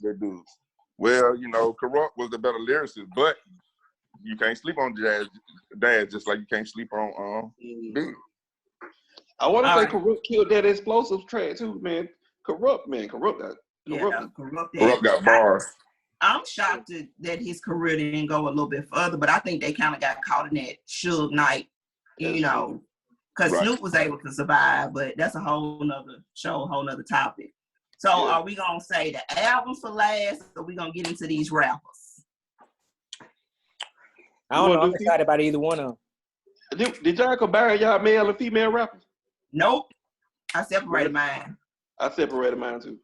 A: that dudes. Well, you know, Corrupt was the better lyricist, but you can't sleep on Daz just like you can't sleep on Big.
C: I want to say Corrupt killed that explosive track too, man. Corrupt
A: got bars.
D: I'm shocked that his career didn't go a little bit further, but I think they kind of got caught in that Suge Knight, you know, because Snoop was able to survive, but that's a whole nother show, a whole nother topic. So are we going to say the albums for last, or are we going to get into these rappers?
B: I don't know. I'm excited about either one of
C: them. Did y'all combine y'all male and female rappers?
D: Nope. I separated mine.
C: I separated mine too.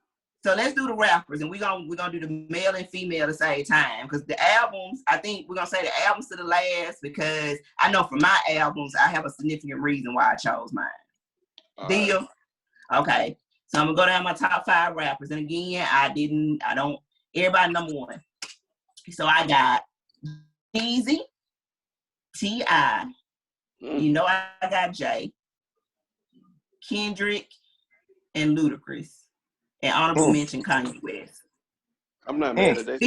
D: So let's do the rappers, and we're gonna do the male and female at the same time. Because the albums, I think we're gonna say the albums to the last, because I know for my albums, I have a significant reason why I chose mine. Deal? Right. Okay. So I'm gonna go down my top 5 rappers. And again, everybody number 1. So I got Easy, T.I., you know I got Jay, Kendrick, and Ludacris. And honorable mention Kanye West.
C: I'm not mad at that.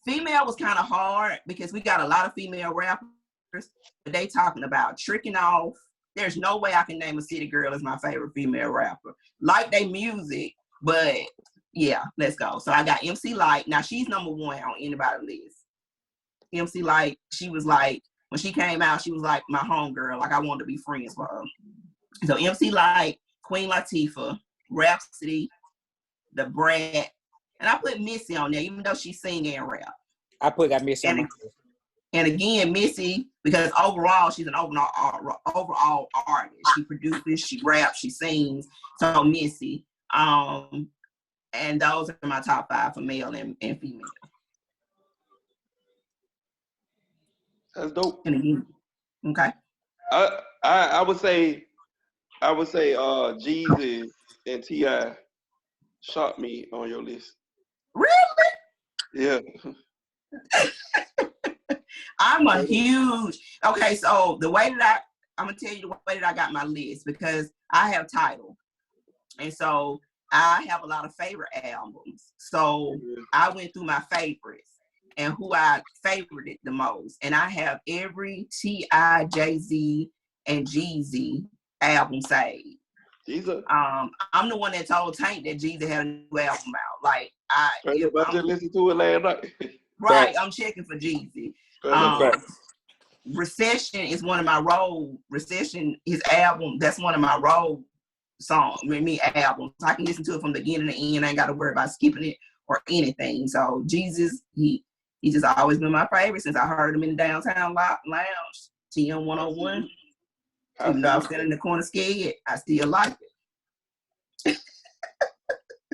D: Female was kind of hard because we got a lot of female rappers, but they talking about tricking off. There's no way I can name a City Girl as my favorite female rapper. Like they music, but yeah, let's go. So I got MC Lyte. Now she's number 1 on anybody's list. MC Lyte, she was like, when she came out, she was like my homegirl. Like I wanted to be friends with her. So MC Lyte, Queen Latifah, Rhapsody, The Brat, and I put Missy on there, even though she sing and rap.
B: I got Missy on my list.
D: And again, Missy, because overall, she's an overall artist. She produces, she raps, she sings. So Missy. And those are my top 5 for male and female.
C: That's dope.
D: And again, okay.
C: I would say Jeezy and T.I. shot me on your list.
D: Really?
C: Yeah.
D: I'm a huge, okay, so the way that I'm going to tell you the way that I got my list, because I have Tidal. And so I have a lot of favorite albums. So I went through my favorites and who I favorited the most. And I have every T.I., Jay-Z, and Jeezy album saved. I'm the one that told Tank that Jeezy had a new album out. Like I
C: just listened to it last night.
D: Right, I'm checking for Jeezy. Recession is one of my Recession, his album, that's one of my albums. I can listen to it from the beginning to end. I ain't got to worry about skipping it or anything. So Jesus, he just always been my favorite since I heard him in the Downtown Lounge, TM 101. Even though I was standing in the corner scared, I still like it.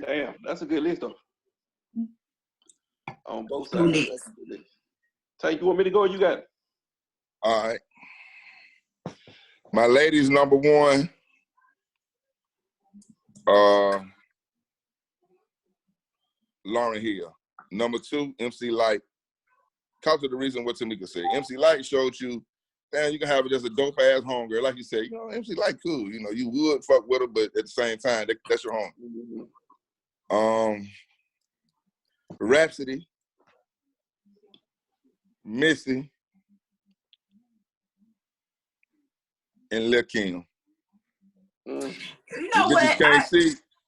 C: Damn, that's a good list though. On both sides. Tank, you want me to go or you got it?
A: All right. My ladies, number 1. Lauryn Hill. Number 2, MC Lyte. Cause of the reason what Tamika said. MC Lyte showed you, damn, you can have it as a dope ass homegirl. Like you said, you know, MC Lyte cool. You know, you would fuck with her, but at the same time, that's your home. Rhapsody, Missy, and Lil' Kim.
D: You know what?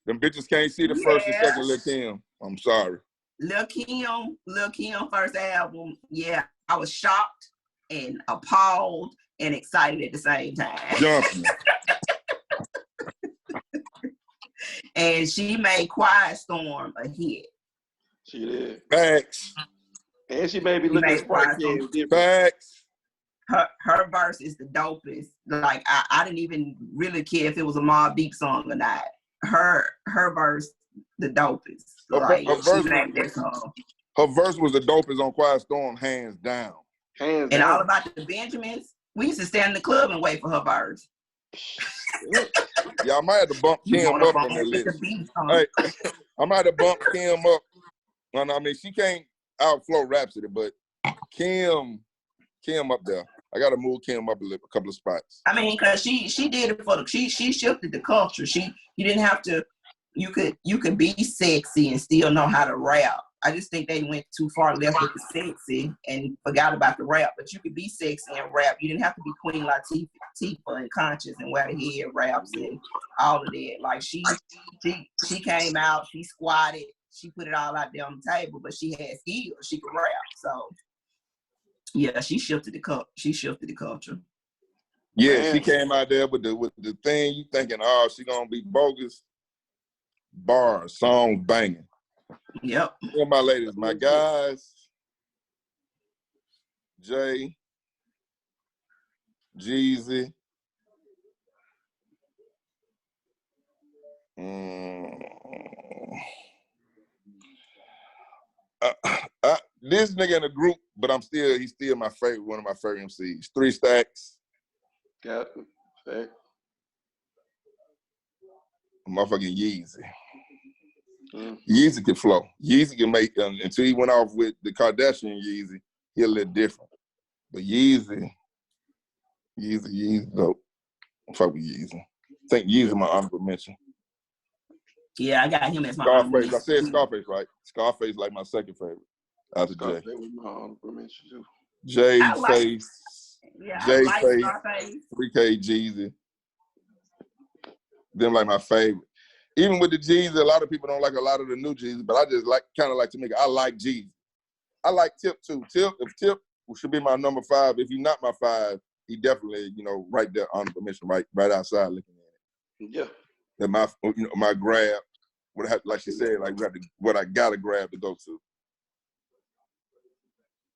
A: Them bitches can't see the first and second Lil' Kim. I'm sorry.
D: Lil' Kim first album, yeah, I was shocked and appalled and excited at the same time.
A: Jumping.
D: And she made Quiet Storm a hit.
C: She did.
A: Facts.
C: And she made me look at
A: Facts.
D: Her verse is the dopest. Like I didn't even really care if it was a Mobb Deep song or not. Her verse, the dopest. Like
A: her verse was the dopest on Quiet Storm, hands down.
D: And All About the Benjamins, we used to stand in the club and wait for her verse.
A: Yeah, I might have to bump Kim up on the list. Hey, I might have to bump Kim up. I mean, she can't outflow Rhapsody, but Kim up there. I got to move Kim up a couple of spots.
D: I mean, because she did it for she shifted the culture. You didn't have to. You could be sexy and still know how to rap. I just think they went too far left with the sexy and forgot about the rap. But you could be sexy and rap. You didn't have to be Queen Latifah and Conscious and wear the head wraps and all of that. Like she came out, she squatted, she put it all out there on the table, but she had skills. She could rap. So yeah, she shifted the culture.
A: Yeah, man. She came out there with the thing you thinking, oh, she gonna be bogus. Bars, songs banging.
D: Yep.
A: Yeah, my ladies, my guys, Jay, Jeezy. This nigga in a group, but he's still my favorite, one of my favorite MCs. 3 Stacks.
C: Got it.
A: Motherfucking Yeezy. Yeezy can flow. Yeezy can make, until he went off with the Kardashian Yeezy, he a little different. But Yeezy, dope. Fuck with Yeezy. I think Yeezy my honorable mention.
D: Yeah, I got him as my
A: Scarface. I said Scarface, right? Scarface like my second favorite. After Jay.
C: Scarface was my honorable mention too.
A: Jay Face. Jay Face. 3K Jeezy. Them like my favorite. Even with the Jeezy, a lot of people don't like a lot of the new Jeezy, but I just kind of like to make it. I like Jeezy. I like Tip too. If Tip should be my number 5, if he's not my 5, he definitely, right there on the permission, right outside looking at it.
C: Yeah.
A: And my grab, like she said, like what I gotta grab to go to.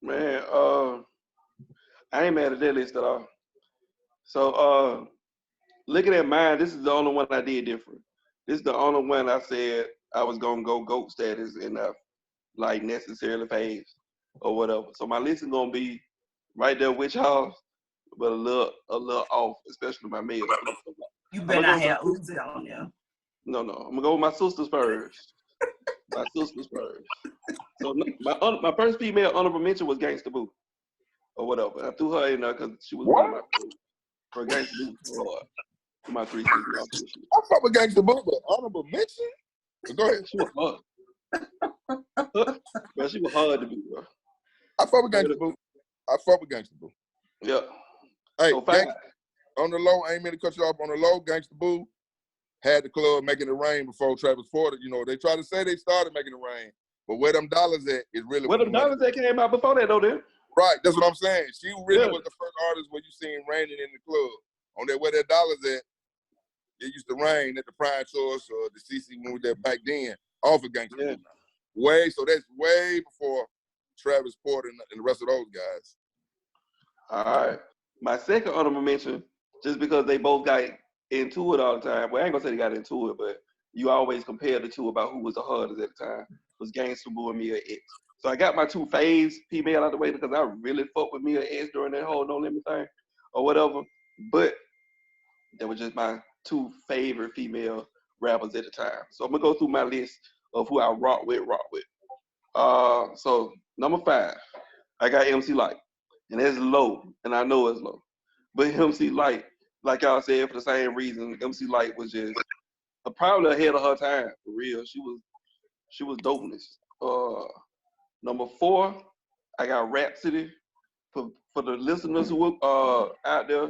C: Man, I ain't mad at that list at all. So looking at mine, this is the only one I did different. This is the only one I said I was gonna go GOAT status and like necessarily phase or whatever. So my list is gonna be right there with y'all, but a little off, especially my male.
D: You better not have Uzi on there.
C: No, I'm gonna go with my sisters first. So my first female honorable mention was Gangsta Boo or whatever. I threw her in there because she was one of my for Gangsta Boo. My 3 sisters.
A: I fuck with Gangsta Boo, but honorable mention? Go ahead.
C: She was hard. Bro, she was hard to beat, bro.
A: I fuck with Gangsta Boo.
C: Yeah.
A: Hey, so on the low, I ain't mean to cut you off. On the low, Gangsta Boo had the club making it rain before Travis Porter. They try to say they started making it rain, but where them dollars at is really
C: where them dollars that came out before that, though, then.
A: Right, that's what I'm saying. She really was the first artist where you seen raining in the club. On that where their dollars at, it used to rain at the Prime Choice or the CC when we were there back then, off of Gangsta Boo. So that's way before Travis Porter and the rest of those guys.
C: All right. My second honorable mention, just because they both got into it all the time. Well, I ain't gonna say they got into it, but you always compare the two about who was the hardest at the time. Was Gangsta Boo and Mia X. So I got my 2 phase female out the way because I really fucked with Mia X during that whole No Limit thing or whatever. But they were just my 2 favorite female rappers at the time. So I'm gonna go through my list of who I rock with. So number 5, I got MC Light, and it's low, and I know it's low, but MC Light, like y'all said, for the same reason, MC Light was just probably ahead of her time for real. She was dopeness. Number 4, I got Rhapsody. For the listeners who out there,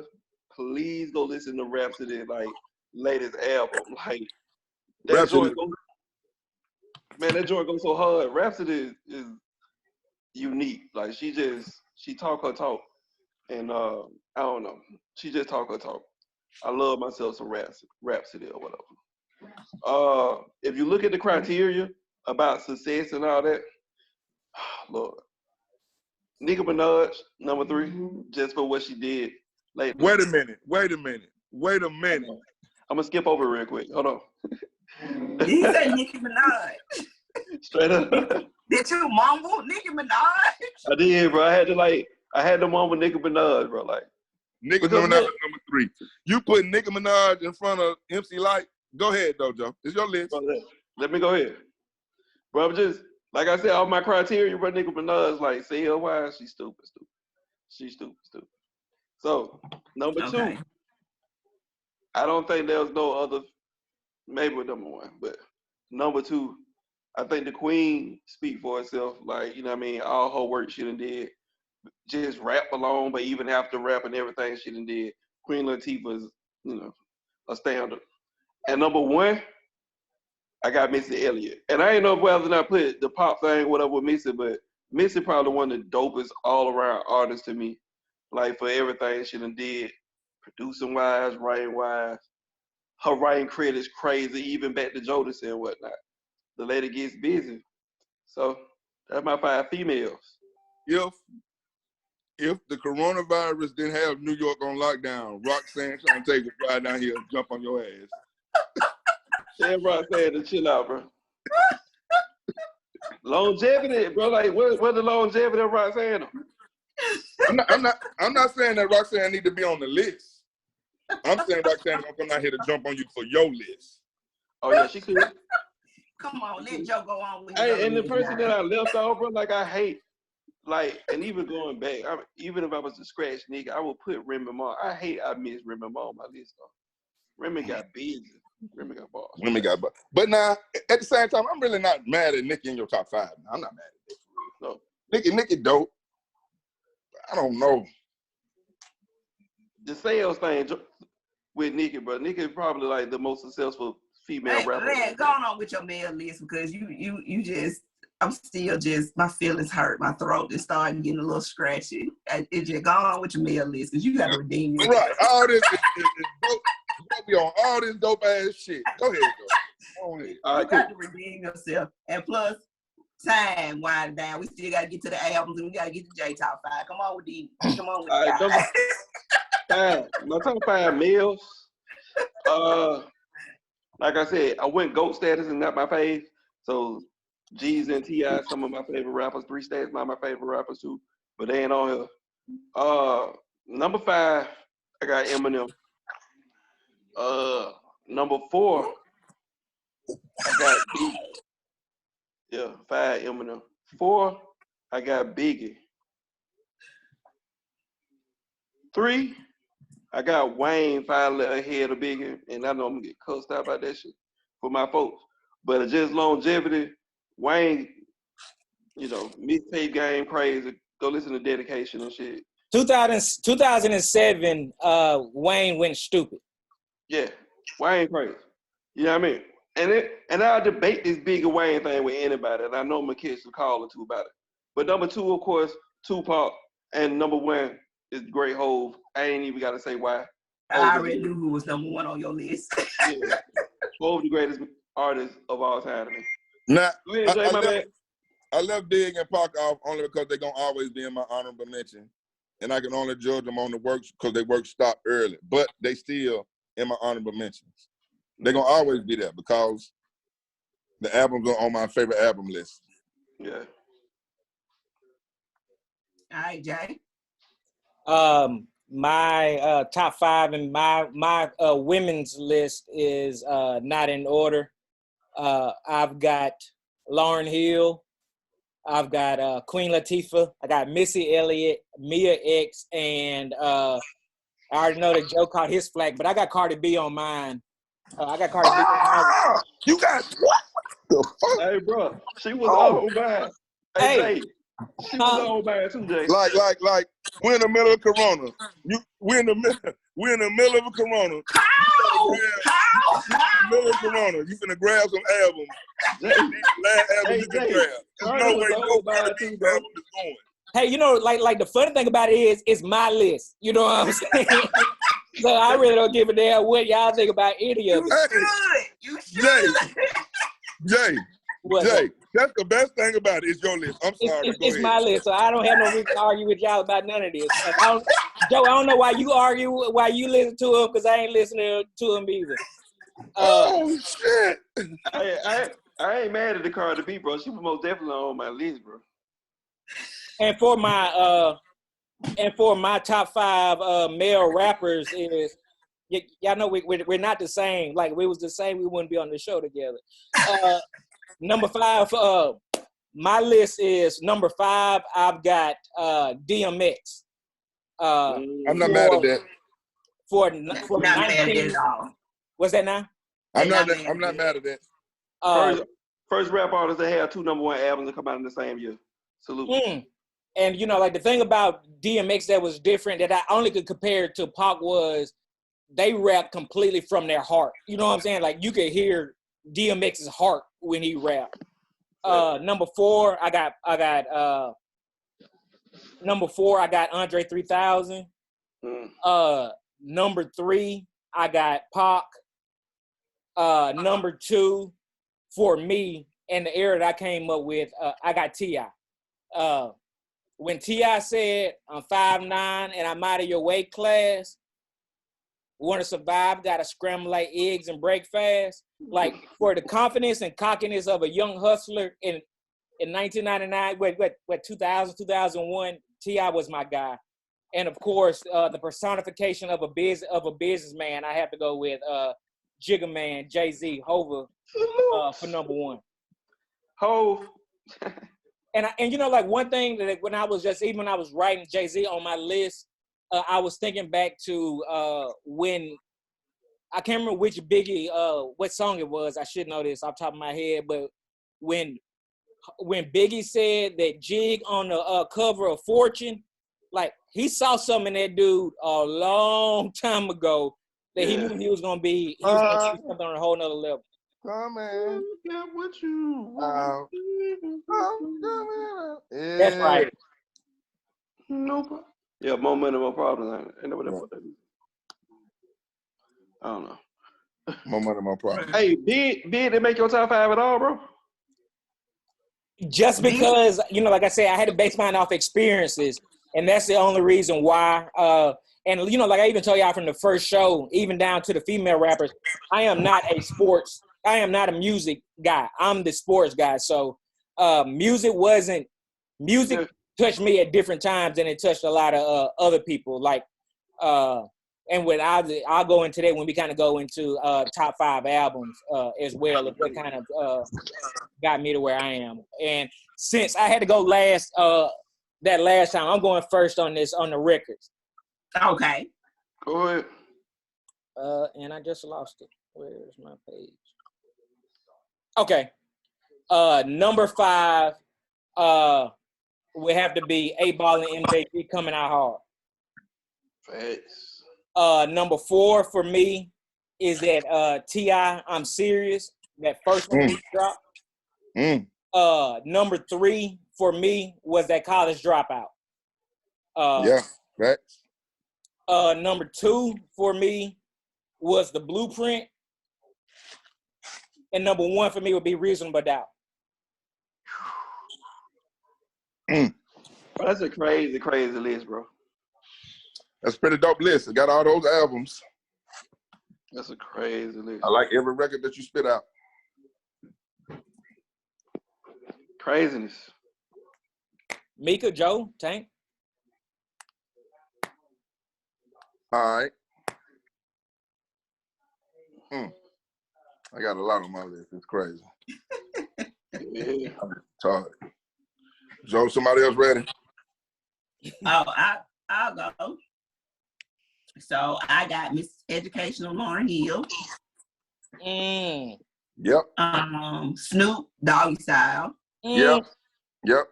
C: please go listen to Rhapsody like latest album. Like that joint goes, man, that joint goes so hard. Rhapsody is unique. Like she talk her talk, and I don't know, she just talk her talk. I love myself some Rhapsody or whatever. If you look at the criteria about success and all that, Lord, Nicki Minaj, number 3, just for what she did lately.
A: Wait a minute.
C: I'm gonna skip over real quick. Hold on.
D: Did he say Nicki Minaj?
C: Straight up.
D: Did you mumble Nicki Minaj?
C: I did, bro. I had to mumble Nicki Minaj, bro. Like
A: Nicki Minaj is number 3. You put Nicki Minaj in front of MC Light. Go ahead, though, Joe. It's your list.
C: Bro, let me go ahead. Bro, I'm just, like I said, all my criteria, bro, Nicki Minaj, like, say her why, she's stupid. She's stupid. So, number 2, I don't think there's no other, maybe with number 1, but number 2, I think the Queen speak for herself. Like, you know what I mean? All her work she done did. Just rap alone, but even after rapping everything she done did, Queen Latifah is, a standard. And number 1, I got Missy Elliott. And I ain't know whether or not put the pop thing, whatever with Missy, but Missy probably one of the dopest all-around artists to me. Like, for everything she done did, producing-wise, writing-wise. Her writing credit is crazy, even back to Jodeci and whatnot. The lady gets busy. So, that's my 5 females.
A: If the coronavirus didn't have New York on lockdown, Roxanne trying to take a ride down here and jump on your ass.
C: Tell Roxanne to chill out, bro. Longevity, bro. Like, what the longevity of Roxanne?
A: I'm not saying that Roxanne need to be on the list. I'm saying Roxanne gonna come out here to jump on you for your list.
C: Oh yeah, she could.
D: Come on, let Joe go on with
C: Hey, and the person that I left off, bro, like I hate, like, and even going back, even if I was a scratch nigga, I would put Remy Ma. I miss Remy Ma on my list though. Remy got busy. Remy got balls.
A: Remy got balls. But now, at the same time, I'm really not mad at Nicki in your top 5. I'm not mad at Nicki. No. Nicki dope. I don't know.
C: The sales thing with Nicki, bro. Nicki is probably like the most successful female rapper.
D: Man, go on with your male list because you just, I'm still just, my feelings hurt. My throat just started getting a little scratchy. It just go on with your male list because you got to redeem yourself.
A: Right. All this is dope. You got to be on all this dope ass shit. Go ahead, Joe. Go ahead.
D: All right, you got to redeem yourself. And plus, time winding down. We still got to get to the albums and we got to get to J Top 5. Come on with these. Come on with
C: all right, 5. My top 5 males. Like I said, I went GOAT status and not my fave. So G's and T.I. some of my favorite rappers. 3 Stacks, not my favorite rappers too, but they ain't on here. Number 5, I got Eminem. Number 4, I got Biggie. Yeah, 5 Eminem. 4, I got Biggie. 3, I got Wayne finally ahead of Biggie, and I know I'm gonna get cussed out by that shit for my folks. But just longevity, Wayne, mixtape game crazy. Go listen to Dedication and shit.
B: 2007, Wayne went stupid.
C: Yeah, Wayne crazy. You know what I mean? And I'll debate this Biggie Wayne thing with anybody, and I know I'm gonna catch some call or two about it. But number 2, of course, Tupac, and number 1 is Great Hove. I ain't even gotta say why.
D: I already knew who was number 1 on your list.
C: Yeah. Hove, the greatest artist of all time to me.
A: Now,
C: Go ahead, Jay, my bad.
A: I left Dig and Pac off only because they're gonna always be in my honorable mention, and I can only judge them on the works because they work stopped early. But they still in my honorable mentions. They're gonna always be there because the albums are on my favorite album list.
C: Yeah.
D: All right, Jay.
B: My top 5 and my women's list is not in order. I've got Lauryn Hill. I've got Queen Latifah. I got Missy Elliott, Mia X, and I already know that Joe caught his flag, but I got Cardi B on mine. I got Cardi B on mine.
A: You got what? The fuck?
C: Hey, bro, she was on mine. Hey, Jay, she was on mine too, Jay.
A: Like, we're in the middle of Corona. We're in the middle of a Corona.
D: How?
A: In the middle of Corona, you finna grab some albums. Last album you can grab. There's no way no Cardi B album is going.
B: Hey, you know, like the funny thing about it is, it's my list. You know what I'm saying? So I really don't give a damn what y'all think about any of it.
D: You should.
A: Jay, that's the best thing about it. Is your list. I'm sorry.
B: It's my list, so I don't have no reason to argue with y'all about none of this. Joe, I don't know why you argue, why you listen to him, because I ain't listening to him either.
A: Oh shit!
C: I ain't mad at the Cardi B, bro. She was most definitely on my list, bro.
B: And for my top 5 male rappers is, y'all know we're not the same. Like, if we was the same, we wouldn't be on the show together. Number 5, my list is number 5. I've got DMX.
A: I'm not mad at that.
B: For
D: Not
B: 19,
D: mad at it at all.
B: what's that now?
A: I'm not mad at that.
C: First rap artist that had 2 #1 albums that come out in the same year. Salute.
B: And you know, like, the thing about DMX that was different that I only could compare it to Pac was they rap completely from their heart. You know what I'm saying? Like, you could hear DMX's heart when he rapped. Number 4, I got Andre 3000. Number 3, I got Pac. Number 2, for me, in the era that I came up with, I got T.I. When T.I. said, I'm 5'9" and I'm out of your weight class, want to survive, got to scramble like eggs and break fast. Like, for the confidence and cockiness of a young hustler in 1999, 2001, T.I. was my guy. And of course, the personification of a businessman, I have to go with Jigga Man, Jay-Z, Hova, for number 1.
C: Hov.
B: And you know, like, one thing that when I was writing Jay-Z on my list, I was thinking back to when, I can't remember which Biggie, what song it was. I should know this off the top of my head, but when Biggie said that Jig on the cover of Fortune, like, he saw something in that dude a long time ago that he knew he was gonna be something on a whole nother level.
A: Come in.
C: Get what you want.
A: Yeah.
B: That's right.
C: No problem. Yeah, more money, more problems. I know what that is. I don't know.
A: More money, more problems.
C: Hey, did they make your top 5 at all, bro?
B: Just because, you know, like I said, I had to base mine off experiences, and that's the only reason why. And, you know, like I even told y'all from the first show, even down to the female rappers, I am not a music guy. I'm the sports guy. So music touched me at different times than it touched a lot of other people. Like, and I'll go into that when we kind of go into top 5 albums as well, of what kind of got me to where I am. And since I had to go last that last time, I'm going first on the records.
D: Okay.
C: Go ahead.
B: And I just lost it. Where's my page? Okay. Number 5 would have to be 8Ball and MJG, Coming Out Hard.
C: Facts.
B: Number 4 for me is that T.I., I'm Serious, that first one he dropped. Number 3 for me was that College Dropout.
A: Yeah, facts.
B: Number 2 for me was The Blueprint. And number 1 for me would be Reasonable Doubt.
C: That's a crazy, crazy list, bro.
A: That's a pretty dope list. It got all those albums.
C: That's a crazy list.
A: I like every record that you spit out.
C: Craziness.
B: Mika, Joe, Tank.
A: All right. I got a lot on my list. It's crazy.
C: Yeah.
A: Tired. Joe, somebody else ready?
D: I'll go. So I got Miss Educational Lauryn Hill.
A: Yep.
D: Snoop, Doggy Style.
A: Yep. Yep.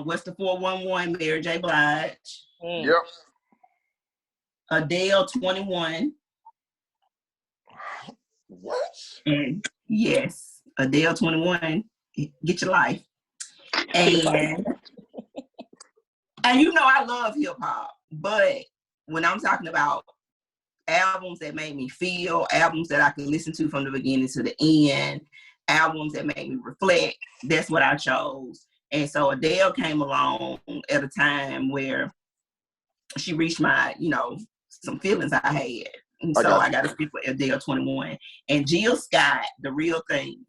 D: What's the 411? Mary J. Blige.
A: Yep.
D: Adele, 21.
A: What?
D: And yes, Adele, 21. Get your life. And you know I love hip hop, but when I'm talking about albums that made me feel, albums that I could listen to from the beginning to the end, albums that made me reflect, that's what I chose. And so Adele came along at a time where she reached my, some feelings I had. And so I got to speak for Adele 21. And Jill Scott, The Real Thing.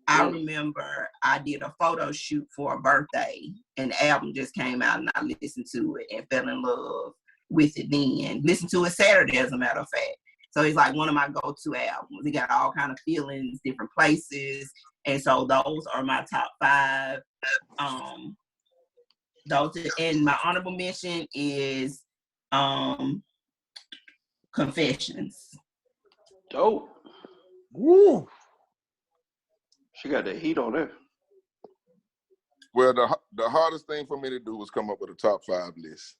D: I remember I did a photo shoot for a birthday and the album just came out and I listened to it and fell in love with it then. Listened to it Saturday, as a matter of fact. So it's like one of my go-to albums. It got all kind of feelings, different places. And so those are my top 5. And my honorable mention is Confessions.
C: Dope.
A: Woo.
C: She got that heat on her.
A: Well, the hardest thing for me to do was come up with a top 5 list.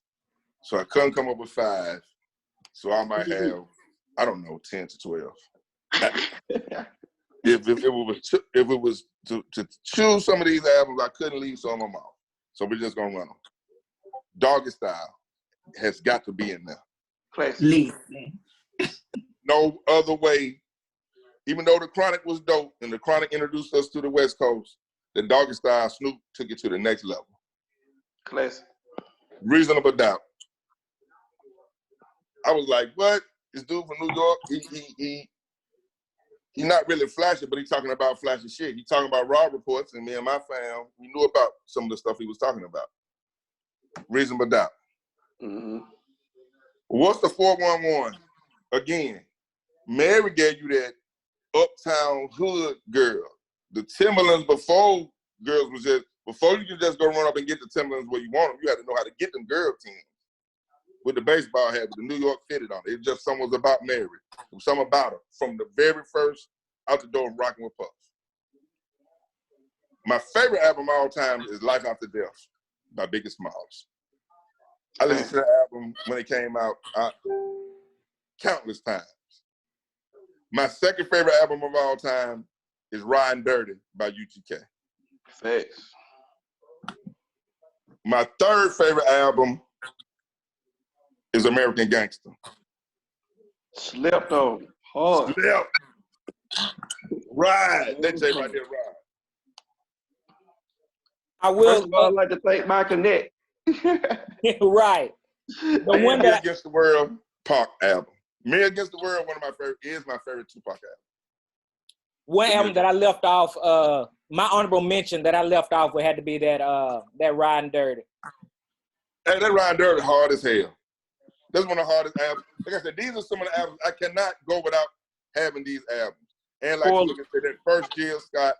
A: So I couldn't come up with 5. So I might have, I don't know, 10 to 12. if it was to choose some of these albums, I couldn't leave some of them off. So we're just gonna run them. Doggy Style has got to be in there.
C: Classic.
A: No other way. Even though the Chronic was dope and the Chronic introduced us to the West Coast, the Doggy Style, Snoop took it to the next level.
C: Classic.
A: Reasonable Doubt. I was like, what? This dude from New York, he not really flashy, but he's talking about flashy shit. He's talking about raw reports, and me and my fam, we knew about some of the stuff he was talking about. Reasonable Doubt.
C: Mm-hmm.
A: What's the 411? Again, Mary gave you that uptown hood girl. The Timberlands before girls was just, before you could just go run up and get the Timberlands where you want them, you had to know how to get them girl teams. With the baseball hat, with the New York fitted on it. It just something was about Mary. It was something about her from the very first out the door rocking with Puff. My favorite album of all time is Life After Death by Biggie Smalls. I listened to the album when it came out countless times. My second favorite album of all time is Riding Dirty by UGK.
C: Facts.
A: My third favorite album is American Gangster.
C: Slept on hard.
A: Slept. Ride. That J right there, ride.
B: I will.
C: First of all, I'd like to thank my connect.
B: Right. The one
A: Me Against the World, Pac album. Me Against the World, my favorite Tupac album.
B: One album that I left off, my honorable mention that I left off would have to be that Riding Dirty.
A: Hey, that Riding Dirty hard as hell. That's one of the hardest albums. Like I said, these are some of the albums I cannot go without having these albums. And like you said, that first Jill Scott,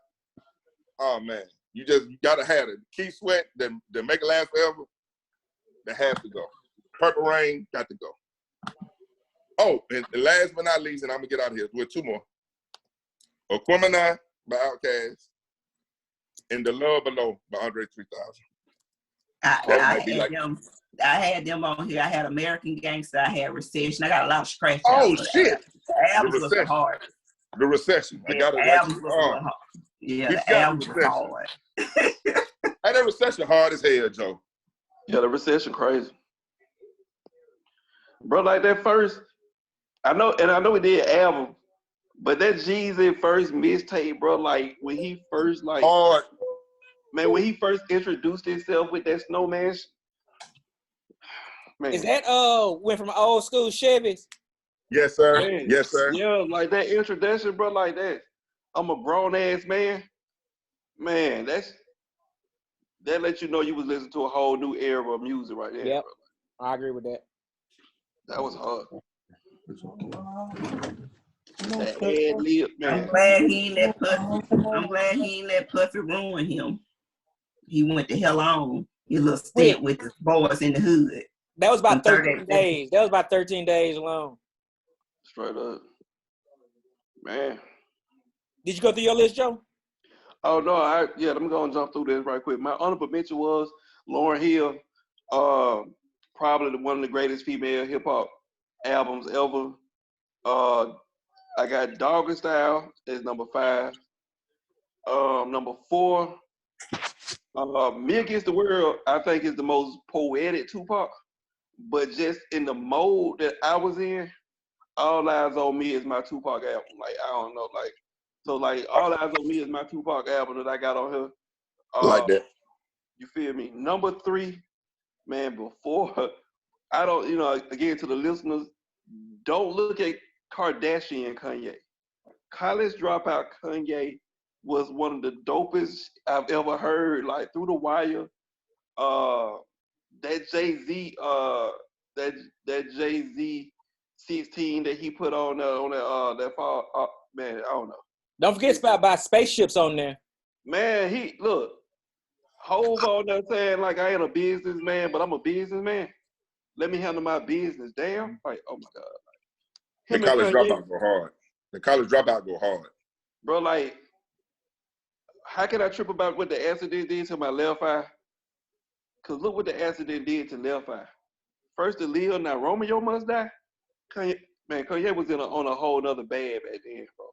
A: oh man, you gotta have it. Keith Sweat, the Make It Last Forever, that has to go. Purple Rain, got to go. Oh, and last but not least, and I'm gonna get out of here with 2 more. Aquemini by Outkast and The Love Below by Andre 3000.
D: I had them on here. I had American Gangster. I had Recession. I got a lot of scratch.
A: Oh shit!
D: The albums was hard.
A: The Recession.
D: Yeah,
A: I got it.
D: The albums was hard. Yeah, the albums was hard.
A: Hey, that Recession hard as hell, Joe.
C: Yeah, the Recession crazy. Bro, like that first, I know we did album, but that Jeezy first mixtape, bro, like when he first
A: hard.
C: Man, when he first introduced himself with that snowman, man.
B: Is that went from old school Chevys?
A: Yes, sir.
C: Man,
A: yes, sir.
C: Yeah, like that introduction, bro, like that. I'm a grown ass man. Man, that lets you know you was listening to a whole new era of music right there.
B: Yep,
C: bro.
B: I agree with that.
C: That was hard. That ad lib,
D: I'm
C: man.
D: glad he ain't let Puffy. I'm glad he ain't let Puffy ruin him. He went the hell on his little stint with his boys in the hood.
B: That was about
D: From
B: 13 days. That was about 13 days long.
C: Straight up, man.
B: Did you go through your list, Joe?
C: Oh no, let me go and jump through this right quick. My honorable mention was Lauryn Hill, probably one of the greatest female hip hop albums ever. I got Doggy Style is number 5. Number 4, Me Against the World, I think is the most poetic Tupac, but just in the mode that I was in, All Eyes on Me is my Tupac album. Like, I don't know, like, so like All Eyes on Me is my Tupac album that I got on here.
A: Like that.
C: You feel me? Number 3, man, before, I don't, again, to the listeners, don't look at Kardashian Kanye. College Dropout Kanye was one of the dopest I've ever heard, like Through the Wire. That Jay-Z, that Jay-Z 16 that he put on that fall, man, I don't know.
B: Don't forget about spaceships on there.
C: Man, look, Hove on there saying like I ain't a businessman, but I'm a businessman. Let me handle my business. Damn, like, oh my God.
A: The College Dropout go hard. The College Dropout go hard.
C: Bro, like, how can I trip about what the accident did to my left eye? Because look what the accident did to left eye. First the Lil, now Romeo must die. Kanye was on a whole nother bad back then, bro.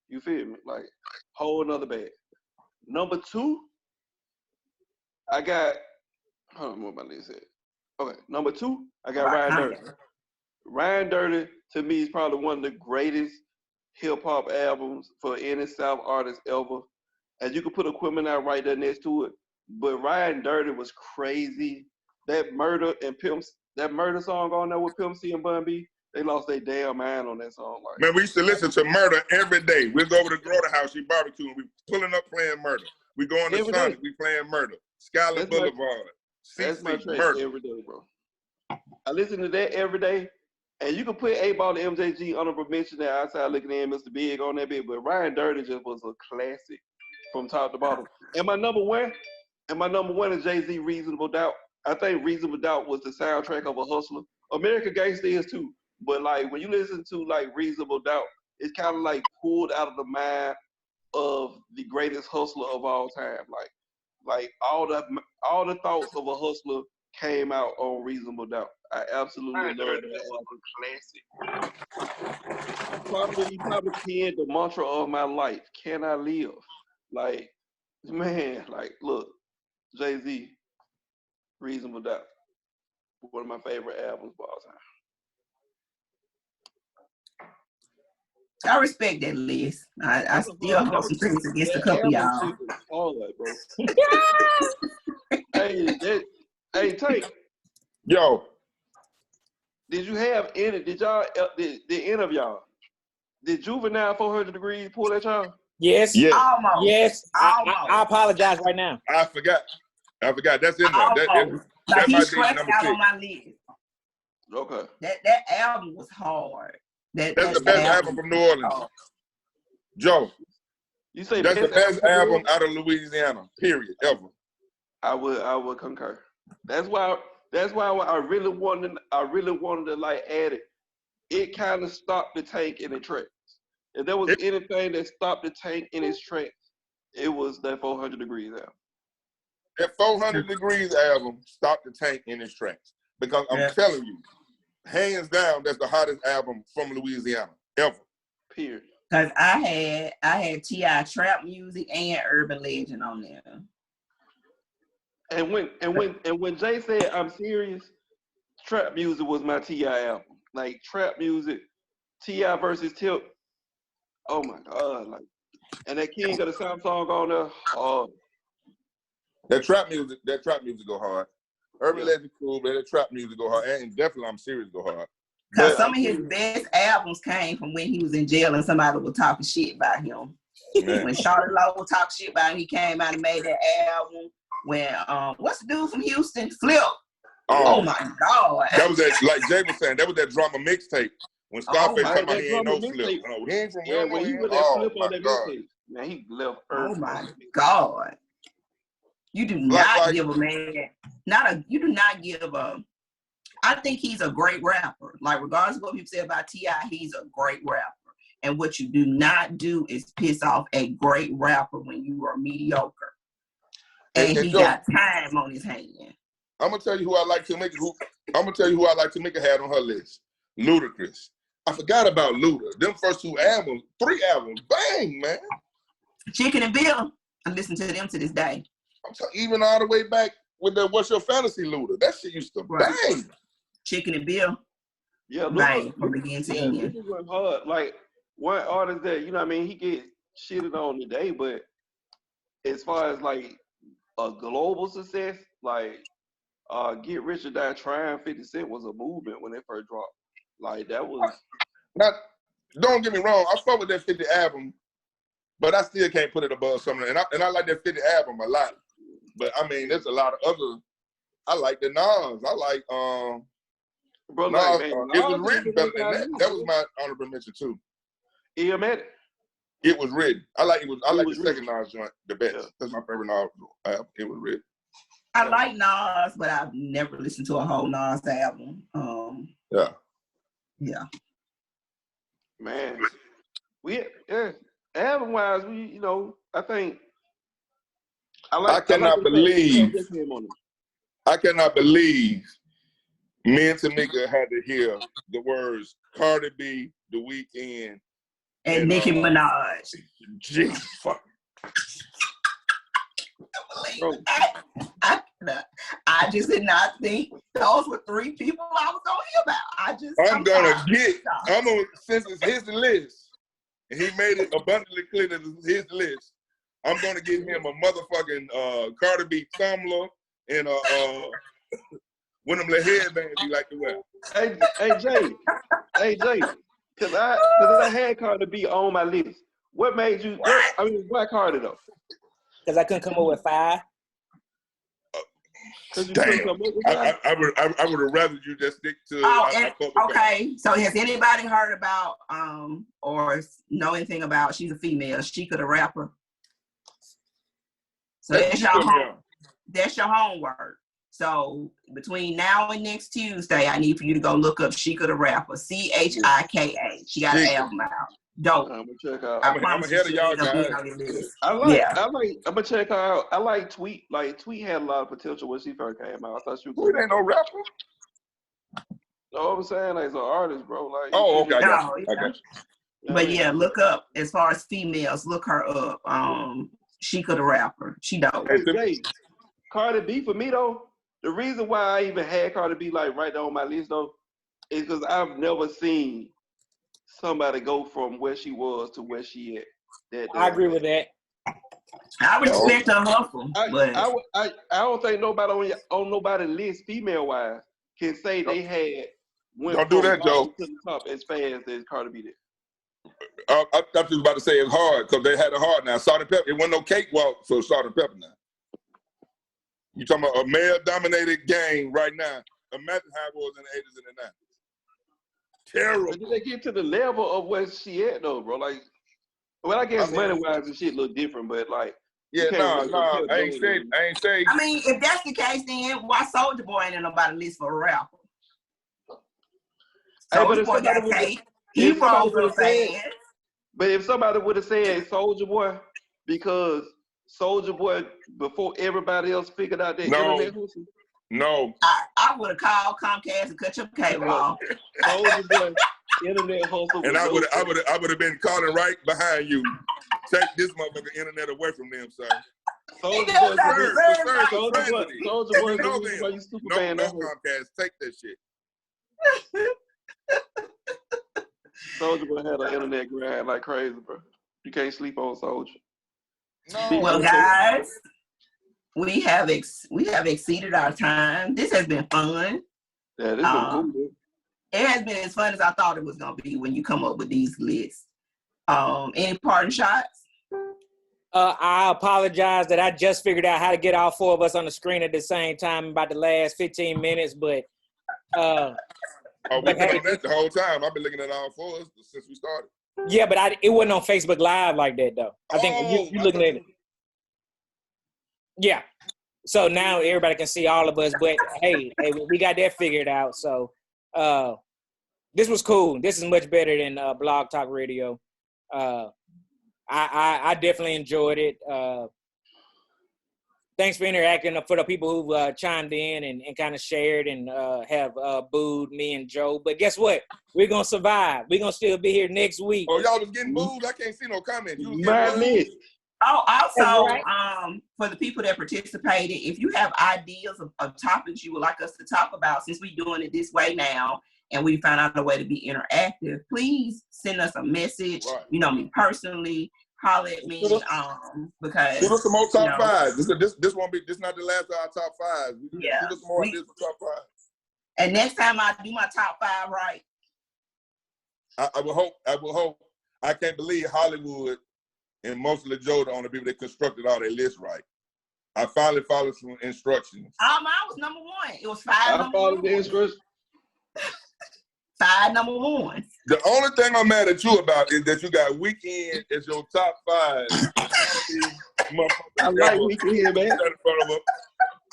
C: You feel me? Like, whole nother bad. Number 2, I got, hold on, what my list said. Okay, number 2, I got Ryan Dirty. Ryan Dirty, to me, is probably one of the greatest hip-hop albums for any South artist ever. And you could put Equipment out right there next to it. But Ryan Dirty was crazy. That murder song on there with Pimp C and Bun B, they lost their damn mind on that song. Like,
A: man, we used to listen to Murder every day. We'd go over to Grota House, she barbecuing, we pulling up playing Murder. We going to Sonic, we playing Murder. Skyler Boulevard.
C: That's my track every day, bro. I listen to that every day. And you can put 8-Ball and MJG honorable mention there outside looking in Mr. Big on that bit, but Ryan Dirty just was a classic from top to bottom. And my number one is Jay-Z Reasonable Doubt. I think Reasonable Doubt was the soundtrack of a hustler. American Gangster is too. But like when you listen to like Reasonable Doubt, it's kind of like pulled out of the mind of the greatest hustler of all time. Like all the thoughts of a hustler came out on Reasonable Doubt. I absolutely love that album. Classic. Probably penned the mantra of my life. Can I live? Like, man, like, look, Jay-Z, Reasonable Doubt. One of my favorite albums of all time.
D: I respect that list. I still hold some things against a couple of y'all.
C: All that, bro. Hey, Tank.
A: Yo.
C: Did you have any? Did any of y'all? Did Juvenile 400 Degrees pull that y'all?
B: Yes.
A: Yes.
D: Almost.
B: Yes.
D: Almost.
B: I apologize right now.
A: I forgot. That's in there.
D: That
A: might be
D: scratched
A: number
D: out
A: 6.
D: on my list.
C: Okay.
D: That album was hard. That's
A: the best album from New Orleans. Joe.
C: You say
A: that's the best album out of Louisiana, period, ever.
C: I would concur. That's why I really wanted to like add it. It kind of stopped the tank in its tracks. If there was anything that stopped the tank in its tracks, it was that 400 Degrees album.
A: That 400 Degrees album stopped the tank in its tracks. Because I'm telling you, hands down, that's the hottest album from Louisiana, ever.
C: Period.
D: Cause I had T.I. trap music and urban legend on there.
C: And when Jay said I'm serious, trap music was my T.I. album. Like trap music, T.I. versus Tip. Oh my God! Like, and that King of the South song on there. Oh,
A: that trap music go hard. Urban legend cool, but that trap music go hard, and definitely I'm serious go hard.
D: Cause some of his best albums came from when he was in jail and somebody was talking shit about him. Man. When Charlotte Lowe would talk shit about him, he came out and made that album. When what's the dude from Houston? Flip. Oh my God.
A: That was that, like Jay was saying, that was that drama mixtape When Scarface
C: my-
A: talking about
C: that
A: he ain't no
C: drummer
A: flip.
C: mixtape.
A: No, he ain't from
C: Yeah, when he
A: Wilmore.
C: put that
A: Oh
C: flip
A: my
C: on that
A: God.
C: mixtape, man, he left
D: Oh
C: Earth.
D: my God. You do not give a man, you do not give a, I think he's a great rapper. Like, regardless of what people say about T.I., he's a great rapper. And what you do not do is piss off a great rapper when you are mediocre. And he got time on his hand.
A: I'm gonna tell you who I like to make. I'm gonna tell you who I like to make a had on her list. Ludacris. I forgot about Luda. Them first 3 albums, bang, man.
D: Chicken and Bill, I listen to them to this day.
A: I'm talking even all the way back with the What's Your Fantasy Luda. That shit used to bang.
D: Chicken and Bill.
C: Yeah,
D: bang from beginning to end.
C: Luda went hard. Like, one artist that, you know what I mean, he get shitted on today, but as far as like a global success, like Get Rich or Die Trying 50 Cent was a movement when it first dropped. Like, that was...
A: Now, don't get me wrong, I fuck with that 50 album, but I still can't put it above something. And I like that 50 album a lot. But I mean, there's a lot of other. I like the Nas. I like
C: Bro,
A: Nas.
C: like, man,
A: It was written better than that. That was my honorable mention too.
C: Illmatic.
A: It was written. I like the
C: written.
A: second Nas joint the best.
C: Yeah.
A: That's my favorite Nas album. It was written.
D: I like Nas, but I've never listened to a whole Nas album. Yeah.
C: Man, album wise, I think
A: I cannot believe me and Tamika had to hear the words Cardi B, The Weeknd,
D: and Nicki Minaj.
A: Jesus fuck.
D: I just did not think those were 3 people I was gonna hear about.
A: I'm gonna since it's his list, and he made it abundantly clear that it's his list. I'm gonna give him a motherfucking Cardi B tumbler and one of them little headbands he like to wear.
C: Hey Jay, because I had Cardi B on my list. What made you? Why Cardi though?
B: Because I couldn't come up with 5.
A: Damn, I would have rather you just stick to.
D: Okay, so has anybody heard about or know anything about? She's a female. She could a rapper. So that's your homework. So between now and next Tuesday, I need for you to go look up She Could a Rapper. Chika. She got an album out. Dope.
C: I'm gonna check out.
A: I'm ahead of y'all guys.
C: I'm gonna check her out. I like Tweet. Like, Tweet had a lot of potential when she first came out. I thought she was
A: Tweet ain't no rapper.
C: No, I'm saying like, as an artist, bro. Like,
A: okay, I got you.
D: But yeah, look up as far as females. Look her up. She Could a Rapper. She dope.
C: Hey, Cardi B for me though. The reason why I even had Cardi B like right there on my list though is because I've never seen somebody go from where she was to where she at.
B: I agree with that.
D: I respect her hustle, but
C: I don't think nobody on nobody's list, female wise, can say they had went
A: don't do that, Joe.
C: To the top as fast as Cardi B did.
A: I thought you was about to say it's hard because they had it hard now. Salt and Pepper, it wasn't no cakewalk for Salt and Pepper now. You talking about a male-dominated game right now? Imagine how it was in the 80s and the 90s. Terrible.
C: But did they get to the level of where she at though, bro? Like, well, I guess money-wise and shit look different, but like,
A: yeah, I ain't say.
D: I mean, if that's the case, then why Soulja Boy ain't in nobody's list for a rapper? Soulja Boy got paid. He rolled with fans.
C: But if somebody would have said Soulja Boy, because Soulja Boy, before everybody else figured out that internet hustle.
A: No.
D: I would have called Comcast and cut your cable off.
C: Soulja Boy, internet hustle.
A: And I would have been calling right behind you. Take this motherfucking internet away from them, sir.
C: Soulja Boy,
A: no Comcast. Take that shit.
C: Soulja Boy had an internet grind like crazy, bro. You can't sleep on Soulja.
A: No.
D: Well, guys, we have exceeded our time. This has been fun.
C: Yeah, this been cool, dude.
D: It has been as fun as I thought it was gonna be when you come up with these lists. Any parting shots?
B: I apologize that I just figured out how to get all 4 of us on the screen at the same time about the last 15 minutes, but
A: Oh, we've been on that the whole time. I've been looking at all four since we started.
B: Yeah, but it wasn't on Facebook Live like that though. I think you looking at it. Yeah. So now everybody can see all of us, but hey, we got that figured out. So this was cool. This is much better than Blog Talk Radio. I definitely enjoyed it. Thanks for interacting. For the people who chimed in and kind of shared and have booed me and Joe. But guess what? We're going to survive. We're going to still be here next week.
A: Oh, y'all was getting booed? I can't see no comments. You was
C: My
A: getting booed?
D: Oh, also,
B: right.
D: For the people that participated, if you have ideas of topics you would like us to talk about, since we're doing it this way now, and we found out a way to be interactive, please send us a message.
A: Right.
D: You know, me personally, holler at me, because
A: give us some more top fives. This won't be. This not the last of our top fives.
D: Yeah.
A: Give us more of this for top five.
D: And next time I do my top five right.
A: I will hope. I can't believe Hollywood and mostly Joe the only people that constructed all their lists right. I finally followed some instructions.
D: Mine was number one. It was 5
C: I followed the instructions.
D: 5 number one.
A: The only thing I'm mad at you about is that you got Weekend as your top five.
C: I like Weekend, man.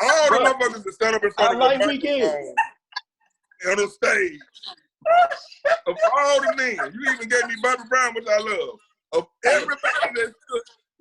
A: All the motherfuckers that stand up in front of
C: like
A: the
C: Weekend
A: on the stage. Of all the men, you even gave me Bobby Brown, which I love. Of everybody that